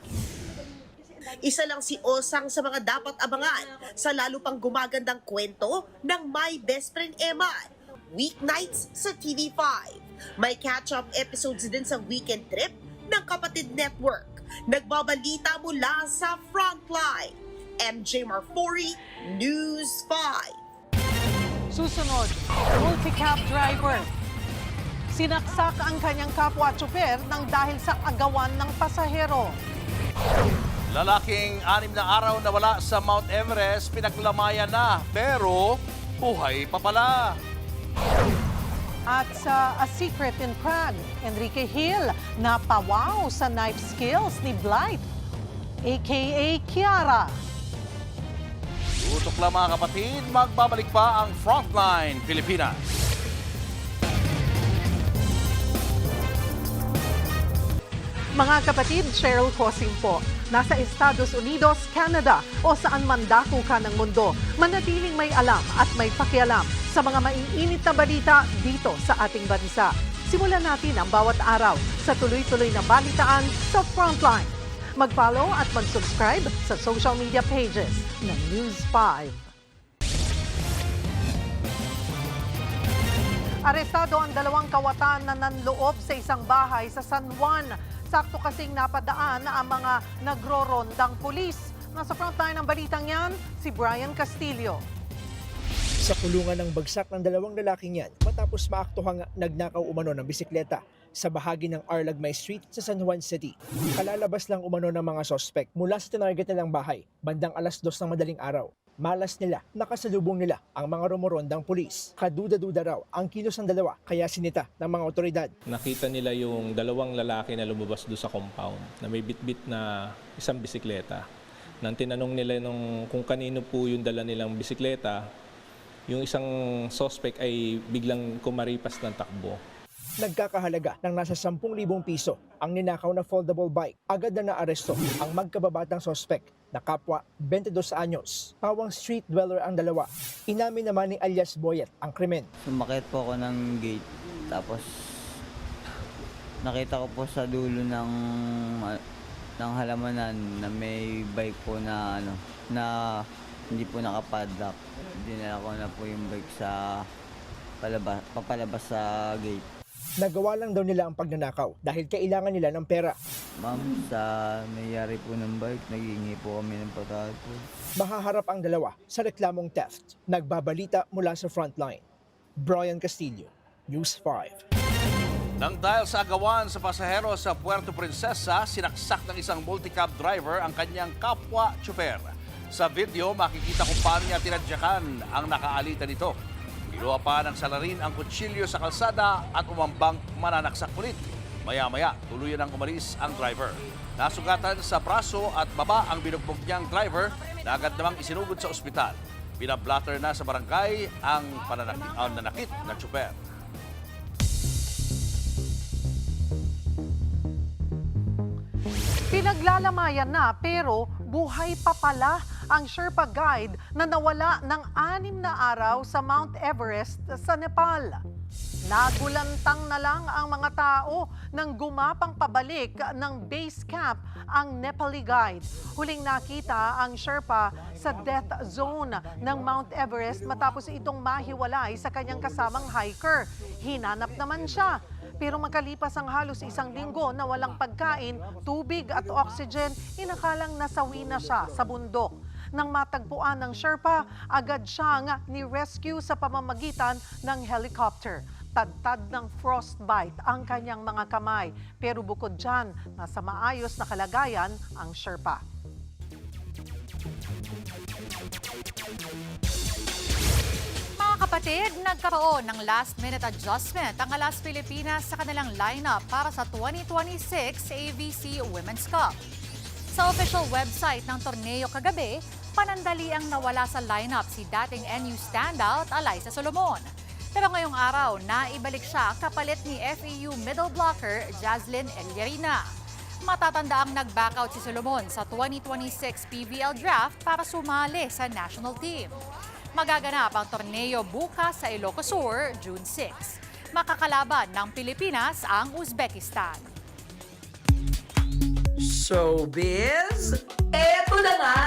Isa lang si Osang sa mga dapat abangan sa lalo pang gumagandang kwento ng My Best Friend Eman. Weeknights sa TV5. May catch-up episodes din sa Weekend Trip ng Kapatid Network. Nagbabalita mula sa Frontline. MJ Marfori, News 5. Susunod, multi-cab driver. Sinaksak ang kanyang kapwa-tsuper nang dahil sa agawan ng pasahero. Lalaking 6 na araw na wala sa Mount Everest, pinaglamayan na, pero buhay pa pala. At sa A Secret in Prague, Enrique Hill napawaw sa knife skills ni Blight, aka Kiara. Tutok lang mga kapatid, magbabalik pa ang Frontline Pilipinas. Mga kapatid, Cheryl Cosing po. Nasa Estados Unidos, Canada o saan man dako ka ng mundo, manatiling may alam at may pakialam sa mga maiinit na balita dito sa ating bansa. Simulan natin ang bawat araw sa tuloy-tuloy na balitaan sa Frontline. Mag-follow at mag-subscribe sa social media pages ng News 5. Arestado ang 2 kawatan na nanloob sa isang bahay sa San Juan. Sakto kasing napadaan ang mga nagro-rondang pulis. Nasa frontline ng balitang yan, si Brian Castillo. Sa kulungan ng bagsak ng 2 lalaking yan matapos maaktuhang nagnakaw umano ng bisikleta sa bahagi ng Arlagmay Street sa San Juan City. Kalalabas lang umano ng mga sospek mula sa tinarget nilang bahay bandang 2:00 ng madaling araw. Malas nila, nakasalubong nila ang mga rumorondang pulis. Kaduda-duda raw ang kilos ng 2 kaya sinita ng mga otoridad. Nakita nila yung 2 lalaki na lumabas doon sa compound na may bitbit na isang bisikleta. Nang tinanong nila kung kanino po yung dala nilang bisikleta, yung isang suspect ay biglang kumaripas ng takbo. Nagkakahalaga ng nasa 10,000 piso ang ninakaw na foldable bike. Agad na naaresto ang magkababatang suspect na kapwa 22 anyos. Pawang street dweller ang 2. Inamin naman ni alias Boyet ang krimen. Sumakit po ako ng gate, tapos nakita ko po sa dulo ng halamanan na may bike po na hindi po nakapadlock. Dinala ko na po yung bike sa papalabas sa gate. Nagawa lang daw nila ang pagnanakaw dahil kailangan nila ng pera. Ma'am, sa nangyari po ng bike, naghihingi po kami ng patawad po. Mahaharap ang 2 sa reklamong theft. Nagbabalita mula sa Frontline. Brian Castillo, News 5. Nang dahil sa agawan sa pasahero sa Puerto Princesa, sinaksak ng isang multicab driver ang kanyang kapwa tsuper. Sa video, makikita kung paano niya tinadyakan ang nakaalitan nito. Kinuha pa ng salarin ang kutsilyo sa kalsada at umambang mananaksak ulit. Maya-maya, tuluyan ang umalis ang driver. Nasugatan sa braso at baba ang binugbog niyang driver na agad namang isinugod sa ospital. Pinablatter na sa barangay ang nanakit na tsuper. Pinaglalamayan na pero buhay pa pala ang Sherpa guide na nawala ng 6 na araw sa Mount Everest sa Nepal. Nagulantang na lang ang mga tao nang gumapang pabalik ng base camp ang Nepali guide. Huling nakita ang Sherpa sa death zone ng Mount Everest matapos itong mahiwalay sa kanyang kasamang hiker. Hinanap naman siya. Pero makalipas ang halos 1 linggo na walang pagkain, tubig at oxygen, inakalang nasawi na siya sa bundok. Nang matagpuan ng Sherpa, agad siyang ni-rescue sa pamamagitan ng helicopter. Tad-tad ng frostbite ang kanyang mga kamay. Pero bukod dyan, nasa maayos na kalagayan ang Sherpa. Mga kapatid, nagkaroon ng last-minute adjustment ang Alas Pilipinas sa kanilang lineup para sa 2026 ABC Women's Cup. Sa official website ng torneo kagabi, panandali ang nawala sa lineup si dating NU standout Alyssa Solomon. Pero ngayong araw, naibalik siya kapalit ni FEU middle blocker Jazlyn Eliarina. Matatanda ang nag-backout si Solomon sa 2026 PBL draft para sumali sa national team. Magaganap ang torneo bukas sa Ilocos Sur, June 6. Makakalaban ng Pilipinas ang Uzbekistan. Showbiz, eto na nga!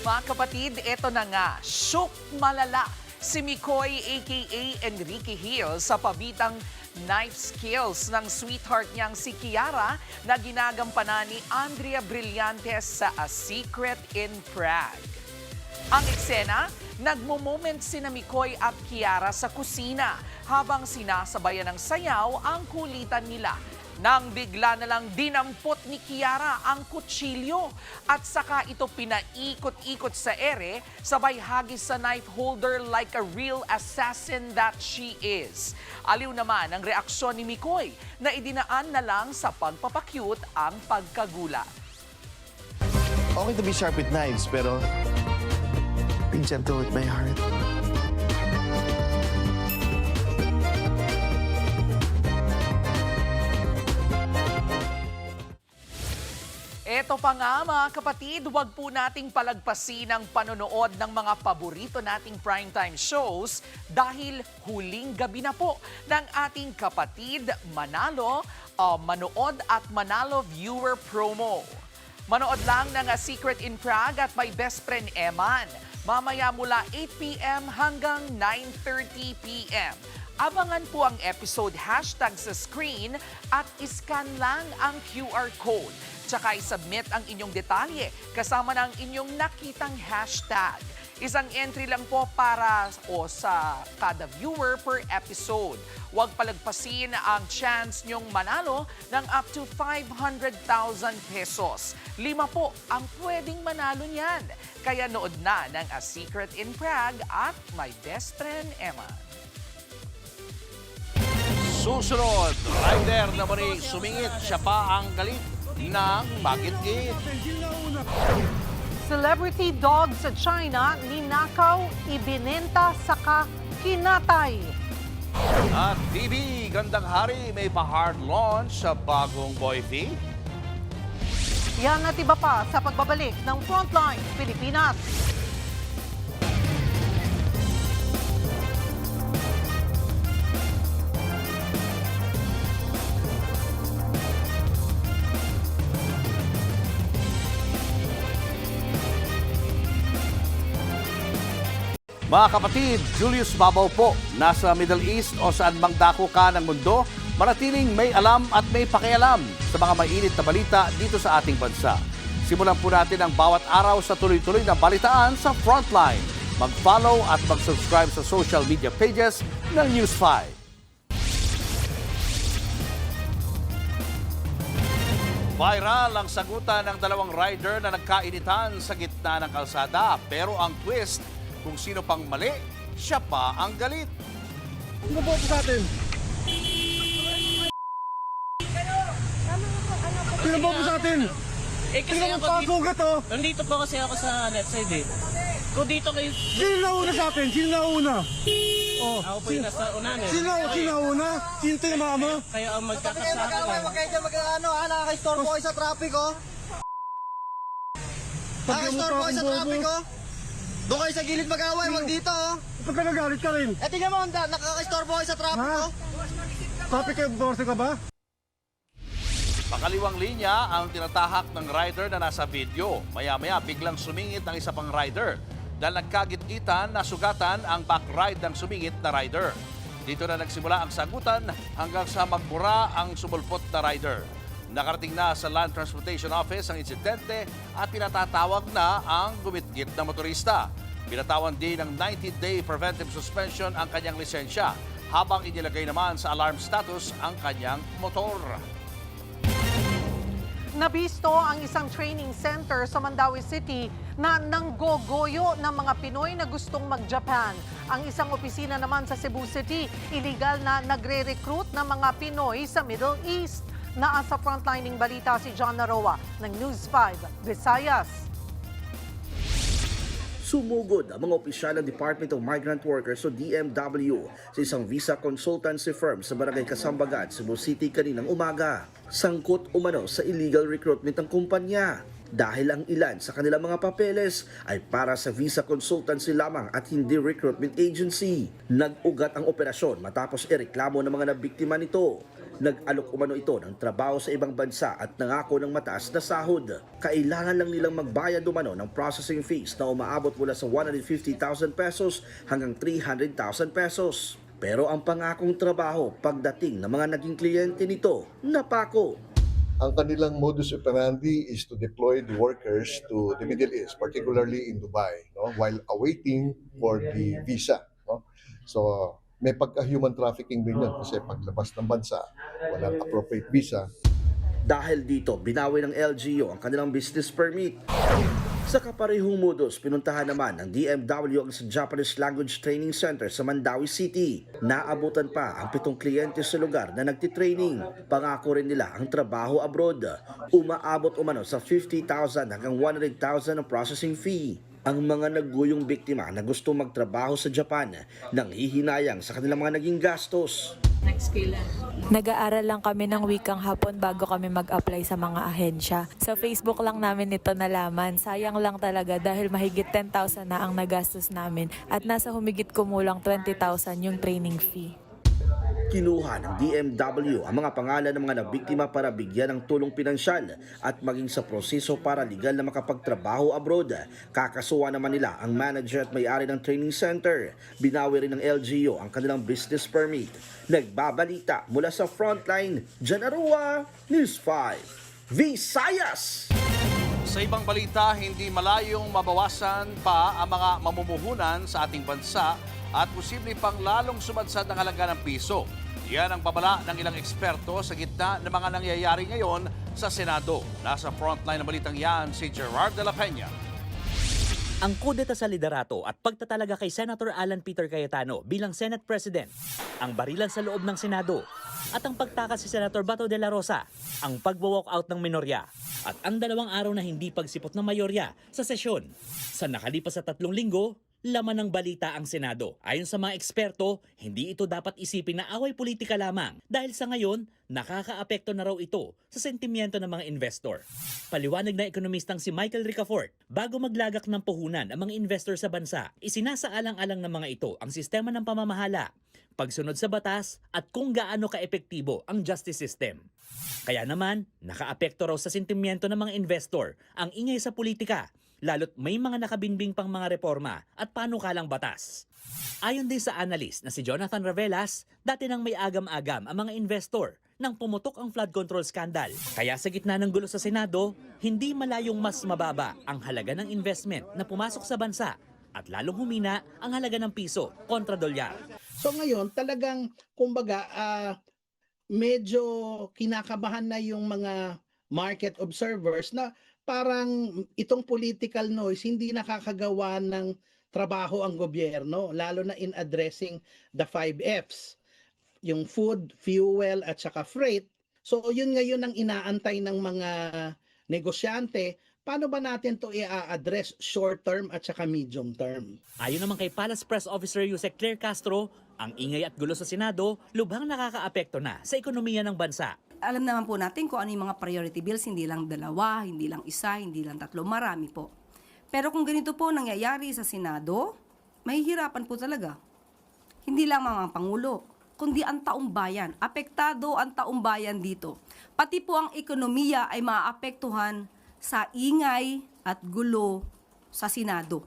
Mga kapatid, eto na nga, shook malala si Mikoy aka Enrique Hill sa pabitang knife skills ng sweetheart niyang si Kiara na ginagampanan ni Andrea Brillantes sa A Secret in Prague. Ang eksena, nagmo-moment sina Mikoy at Kiara sa kusina habang sinasabayan ng sayaw ang kulitan nila. Nang bigla na lang dinampot ni Kiara ang kutsilyo at saka ito pinaikot-ikot sa ere, sabay hagis sa knife holder like a real assassin that she is. Aliw naman ang reaksyon ni Mikoy na idinaan na lang sa pagpapakyut ang pagkagula. Okay to be sharp with knives, pero be gentle with my heart. Eto pa nga mga kapatid, huwag po nating palagpasin ang panonood ng mga paborito nating primetime shows dahil huling gabi na po ng ating kapatid Manalo, Manood at Manalo viewer promo. Manood lang ng A Secret in Prague at My Best Friend Eman. Mamaya mula 8 p.m. hanggang 9:30 p.m. Abangan po ang episode hashtag sa screen at iscan lang ang QR code. Tsaka i-submit ang inyong detalye kasama ng inyong nakitang hashtag. Isang entry lang po para sa kada viewer per episode. Huwag palagpasin ang chance nyong manalo ng up to 500,000 pesos. 5 po ang pwedeng manalo niyan. Kaya nood na ng A Secret in Prague at My Best Friend Emma. Susunod, rider na muli sumingit, siya pa ang galit ng magit-git. Celebrity dog sa China, ninakaw, ibinenta, saka kinatay. At TV, gandang hari, may pa-hard launch sa bagong boy feed. Yan at iba pa sa pagbabalik ng Frontline Pilipinas. Mga kapatid, Julius Babaw po, nasa Middle East o saan mang dako ka ng mundo, manatiling may alam at may pakialam sa mga mainit na balita dito sa ating bansa. Simulan po natin ang bawat araw sa tuloy-tuloy na balitaan sa Frontline. Mag-follow at mag-subscribe sa social media pages ng News 5. Viral ang sagutan ng dalawang rider na nagkainitan sa gitna ng kalsada. Pero ang twist, kung sino pang mali, siya pa ang galit. Ano po sa atin? Sino po sa atin? Kasi nandito po kasi ako sa left side eh. Kung dito kayo... Sino nauna sa atin? Sino nauna? Oh, ako po yung nasa unahan eh. Sino nauna? Sino tinamama? Kayo ang magkakasama. Huwag kayo dyan nakaka-store po kayo sa traffic oh. Nakaka-store po kayo sa traffic oh. Doon kayo sa gilid mag-away, wag dito oh. Ba't ka nagalit ka rin? Eh tingnan mo, nakaka-store po kayo sa traffic oh. Traffic kayo, borse ka ba? Pakaliwang linya ang tinatahak ng rider na nasa video. Maya-maya biglang sumingit ang isa pang rider. Dahil nagkagit-gitan na sugatan ang backride ng sumingit na rider. Dito na nagsimula ang sagutan hanggang sa magmura ang sumulpot na rider. Nakarating na sa Land Transportation Office ang insidente at pinatatawag na ang gumitgit na motorista. Pinatawan din ng 90-day preventive suspension ang kanyang lisensya habang inilagay naman sa alarm status ang kanyang motor. Nabisto ang isang training center sa Mandaue City na nanggogoyo ng mga Pinoy na gustong mag-Japan. Ang isang opisina naman sa Cebu City, illegal na nagre-recruit ng mga Pinoy sa Middle East. Nasa frontlining balita si John Naroa ng News 5 Visayas. Sumugod ang mga opisyal ng Department of Migrant Workers o DMW sa isang visa consultancy firm sa Barangay Kasambagan, Cebu City kaninang umaga. Sangkot umano sa illegal recruitment ng kumpanya dahil ang ilan sa kanilang mga papeles ay para sa visa consultancy lamang at hindi recruitment agency. Nag-ugat ang operasyon matapos ireklamo ng mga nabiktima nito. Nag-alok umano ito ng trabaho sa ibang bansa at nangako ng mataas na sahod. Kailangan lang nilang magbayad umano ng processing fees na umaabot mula sa 150,000 pesos hanggang 300,000 pesos. Pero ang pangakong trabaho pagdating ng mga naging kliyente nito, napako. ang kanilang modus operandi is to deploy the workers to the Middle East, particularly in Dubai, no, while awaiting for the visa. No? So, may pagka-human trafficking din yun kasi paglabas ng bansa, walang appropriate visa. Dahil dito, binawi ng LGU ang kanilang business permit. Sa kaparehong modus, pinuntahan naman ng DMW ang Japanese Language Training Center sa Mandawi City. Naabutan pa ang 7 kliyente sa lugar na nagtitraining. Pangako rin nila ang trabaho abroad. Umaabot umano sa 50,000 hanggang 100,000 ang processing fee. Ang mga nagguyong biktima na gusto magtrabaho sa Japan nang hihinayang sa kanilang mga naging gastos. Nag-aaral lang kami ng wikang Hapon bago kami mag-apply sa mga ahensya. Sa Facebook lang namin ito nalaman. Sayang lang talaga dahil mahigit 10,000 na ang nagastos namin at nasa humigit kumulang 20,000 yung training fee. Kinuha ng DMW ang mga pangalan ng mga nabiktima para bigyan ng tulong pinansyal at maging sa proseso para legal na makapagtrabaho abroad. Kakasuwa naman nila ang manager at may-ari ng training center. Binawi rin ng LGU ang kanilang business permit. Nagbabalita mula sa Frontline, Jan Arua, News 5, Visayas! Sa ibang balita, hindi malayong mabawasan pa ang mga mamumuhunan sa ating bansa at posible pang lalong sumadsad ang halaga ng piso. Yan ang babala ng ilang eksperto sa gitna ng mga nangyayari ngayon sa Senado. Nasa frontline ng balitang yan si Gerard de la Peña. Ang kudeta sa liderato at pagtatalaga kay Senator Alan Peter Cayetano bilang Senate President, ang barilan sa loob ng Senado, at ang pagtakas si Senator Bato de la Rosa, ang pag-walk out ng minorya, at ang 2 araw na hindi pagsipot ng mayorya sa sesyon. Sa nakalipas sa 3 linggo, laman ng balita ang Senado. Ayon sa mga eksperto, hindi ito dapat isipin na away politika lamang dahil sa ngayon, nakakaapekto na raw ito sa sentimiento ng mga investor. Paliwanag na ekonomistang si Michael Ricafort, bago maglagak ng puhunan ang mga investor sa bansa, isinasaalang-alang ng mga ito ang sistema ng pamamahala, pagsunod sa batas at kung gaano kaepektibo ang justice system. Kaya naman, nakaapekto raw sa sentimiento ng mga investor ang ingay sa politika, lalo't may mga nakabinbing pang mga reforma at panukalang batas. Ayon din sa analyst na si Jonathan Ravelas, dati nang may agam-agam ang mga investor nang pumutok ang flood control scandal. Kaya sa gitna ng gulo sa Senado, hindi malayong mas mababa ang halaga ng investment na pumasok sa bansa at lalong humina ang halaga ng piso kontra dolyar. So ngayon, talagang, kumbaga, medyo kinakabahan na yung mga market observers na parang itong political noise hindi nakakagawa ng trabaho ang gobyerno, lalo na in addressing the 5 Fs, yung food, fuel at saka freight. So yun ngayon ang inaantay ng mga negosyante. Paano ba natin to i-address short term at saka medium term? Ayon naman kay Palace Press Officer Yusek Claire Castro, ang ingay at gulo sa Senado lubhang nakakaapekto na sa ekonomiya ng bansa. Alam naman po natin kung ano yung mga priority bills, hindi lang 2, hindi lang 1, hindi lang 3, marami po. Pero kung ganito po nangyayari sa Senado, mahihirapan po talaga. Hindi lang mga pangulo, kundi ang taong bayan. Apektado ang taong bayan dito. Pati po ang ekonomiya ay maapektuhan sa ingay at gulo sa Senado.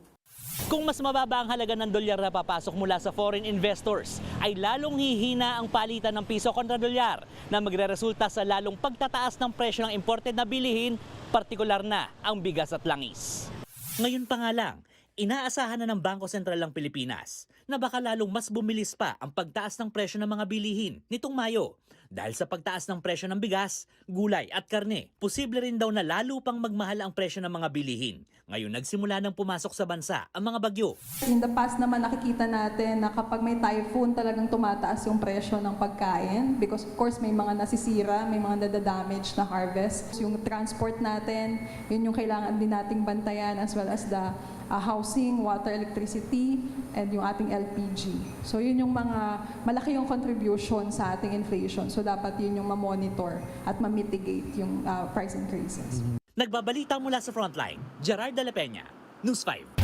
Kung mas mababa ang halaga ng dolyar na papasok mula sa foreign investors, ay lalong hihina ang palitan ng piso kontra dolyar na magreresulta sa lalong pagtataas ng presyo ng imported na bilihin, partikular na ang bigas at langis. Ngayon pa nga lang, inaasahan na ng Bangko Sentral ng Pilipinas na baka lalong mas bumilis pa ang pagtaas ng presyo ng mga bilihin nitong Mayo. Dahil sa pagtaas ng presyo ng bigas, gulay at karne, posible rin daw na lalo pang magmahal ang presyo ng mga bilihin. Ngayon nagsimula nang pumasok sa bansa ang mga bagyo. In the past naman nakikita natin na kapag may typhoon talagang tumataas yung presyo ng pagkain because of course may mga nasisira, may mga nadadamage na harvest. Yung transport natin, yun yung kailangan din nating bantayan as well as the housing, water, electricity, and yung ating LPG. So yun yung mga malaki yung contribution sa ating inflation. So dapat yun yung ma-monitor at ma-mitigate yung price increases. Nagbabalita mula sa Frontline, Gerard de la Peña, News 5.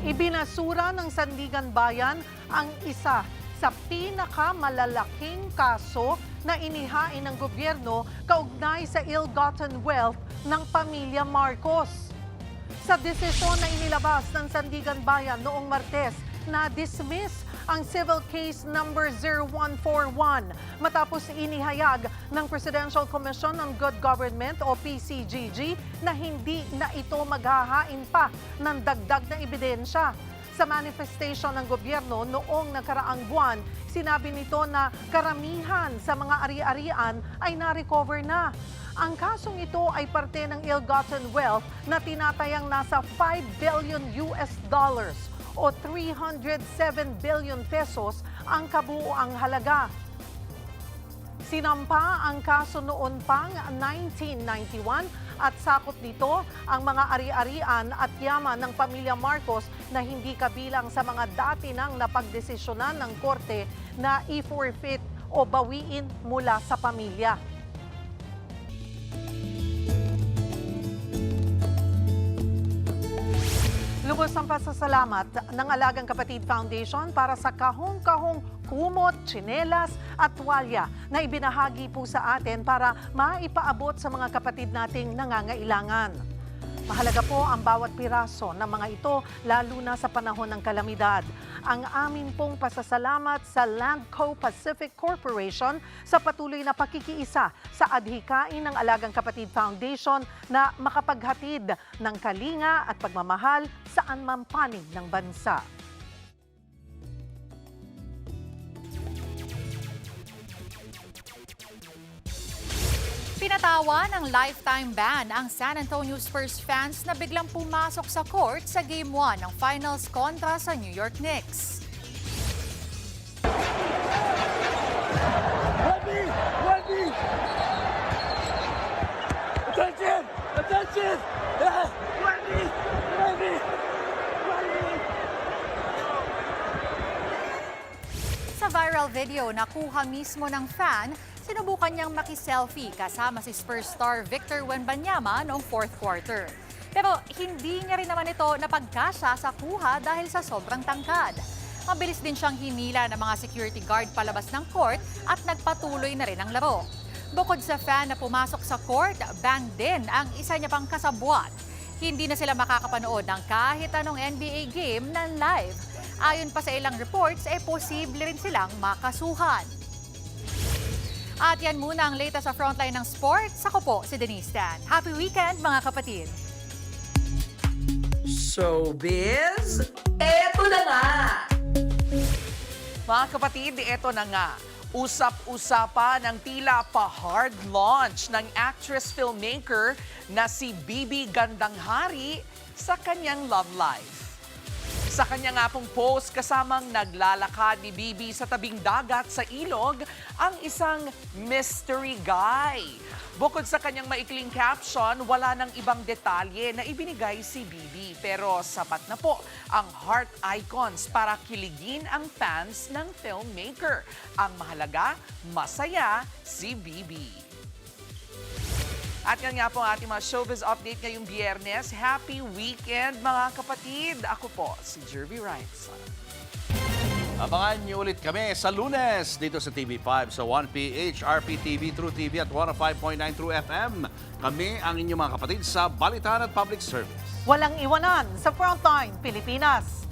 Ibinasura ng Sandigan Bayan ang isa sa pinakamalalaking kaso na inihain ng gobyerno kaugnay sa ill-gotten wealth ng pamilya Marcos. Sa desisyon na inilabas ng Sandigan Bayan noong Martes, na-dismiss ang civil case number 0141 matapos inihayag ng Presidential Commission on Good Government o PCGG na hindi na ito maghahain pa ng dagdag na ebidensya. Sa manifestation ng gobyerno noong nakaraang buwan, sinabi nito na karamihan sa mga ari-arian ay na-recover na. Ang kasong ito ay parte ng ill-gotten wealth na tinatayang nasa $5 billion o 307 billion pesos ang kabuuang halaga. Sinampa ang kaso noon pang 1991 at sakot nito ang mga ari-arian at yaman ng pamilya Marcos na hindi kabilang sa mga dati nang napagdesisyonan ng korte na i-forfeit o bawiin mula sa pamilya. Lubos ang pasasalamat ng Alagang Kapatid Foundation para sa kahong-kahong kumot, tsinelas at tuwalya na ibinahagi po sa atin para maipaabot sa mga kapatid nating nangangailangan. Mahalaga po ang bawat piraso ng mga ito lalo na sa panahon ng kalamidad. Ang amin pong pasasalamat sa Landco Pacific Corporation sa patuloy na pakikiisa sa adhikain ng Alagang Kapatid Foundation na makapaghatid ng kalinga at pagmamahal saan man panig ng bansa. Pinatawa ng lifetime ban ang San Antonio Spurs fans na biglang pumasok sa court sa Game 1 ng finals kontra sa New York Knicks. Attention! Attention! Sa viral video na kuha mismo ng fan, sinubukan niyang makiselfie kasama si Spurs star Victor Wembanyama noong fourth quarter. Pero hindi niya rin naman ito napagkasya sa kuha dahil sa sobrang tangkad. Mabilis din siyang hinila ng mga security guard palabas ng court at nagpatuloy na rin ang laro. Bukod sa fan na pumasok sa court, banned din ang isa niya pang kasabwat. Hindi na sila makakapanood ng kahit anong NBA game na live. Ayon pa sa ilang reports, posible rin silang makasuhan. At yan muna ang latest sa frontline ng sports. Ako po si Denise Tan. Happy weekend mga kapatid! Showbiz, eto na nga! Mga kapatid, eto na nga. Usap-usapan ng tila pa-hard launch ng actress-filmmaker na si Bibi Gandanghari sa kanyang love life. Sa kanya nga pong post kasamang naglalakad ni Bibi sa tabing dagat sa ilog ang isang mystery guy. Bukod sa kanyang maikling caption, wala nang ibang detalye na ibinigay si Bibi. Pero sapat na po ang heart icons para kiligin ang fans ng filmmaker. Ang mahalaga, masaya si Bibi. At yan nga po ang ating mga showbiz update ngayong Biyernes. Happy weekend mga kapatid! Ako po si Jervy Rice. Abangan niyo ulit kami sa Lunes dito sa TV5 sa 1PH, RPTV, True TV at 105.9 True FM. Kami ang inyong mga kapatid sa Balitaan at Public Service. Walang iwanan sa Frontline Pilipinas.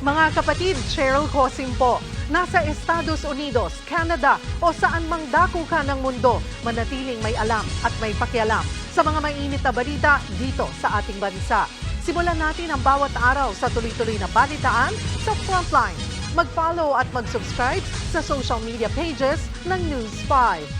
Mga kapatid, Cheryl Cosim po. Nasa Estados Unidos, Canada o saan mang dako ka ng mundo, manatiling may alam at may pakialam sa mga mainit na balita dito sa ating bansa. Simulan natin ang bawat araw sa tuloy-tuloy na balitaan sa Frontline. Mag-follow at mag-subscribe sa social media pages ng News 5.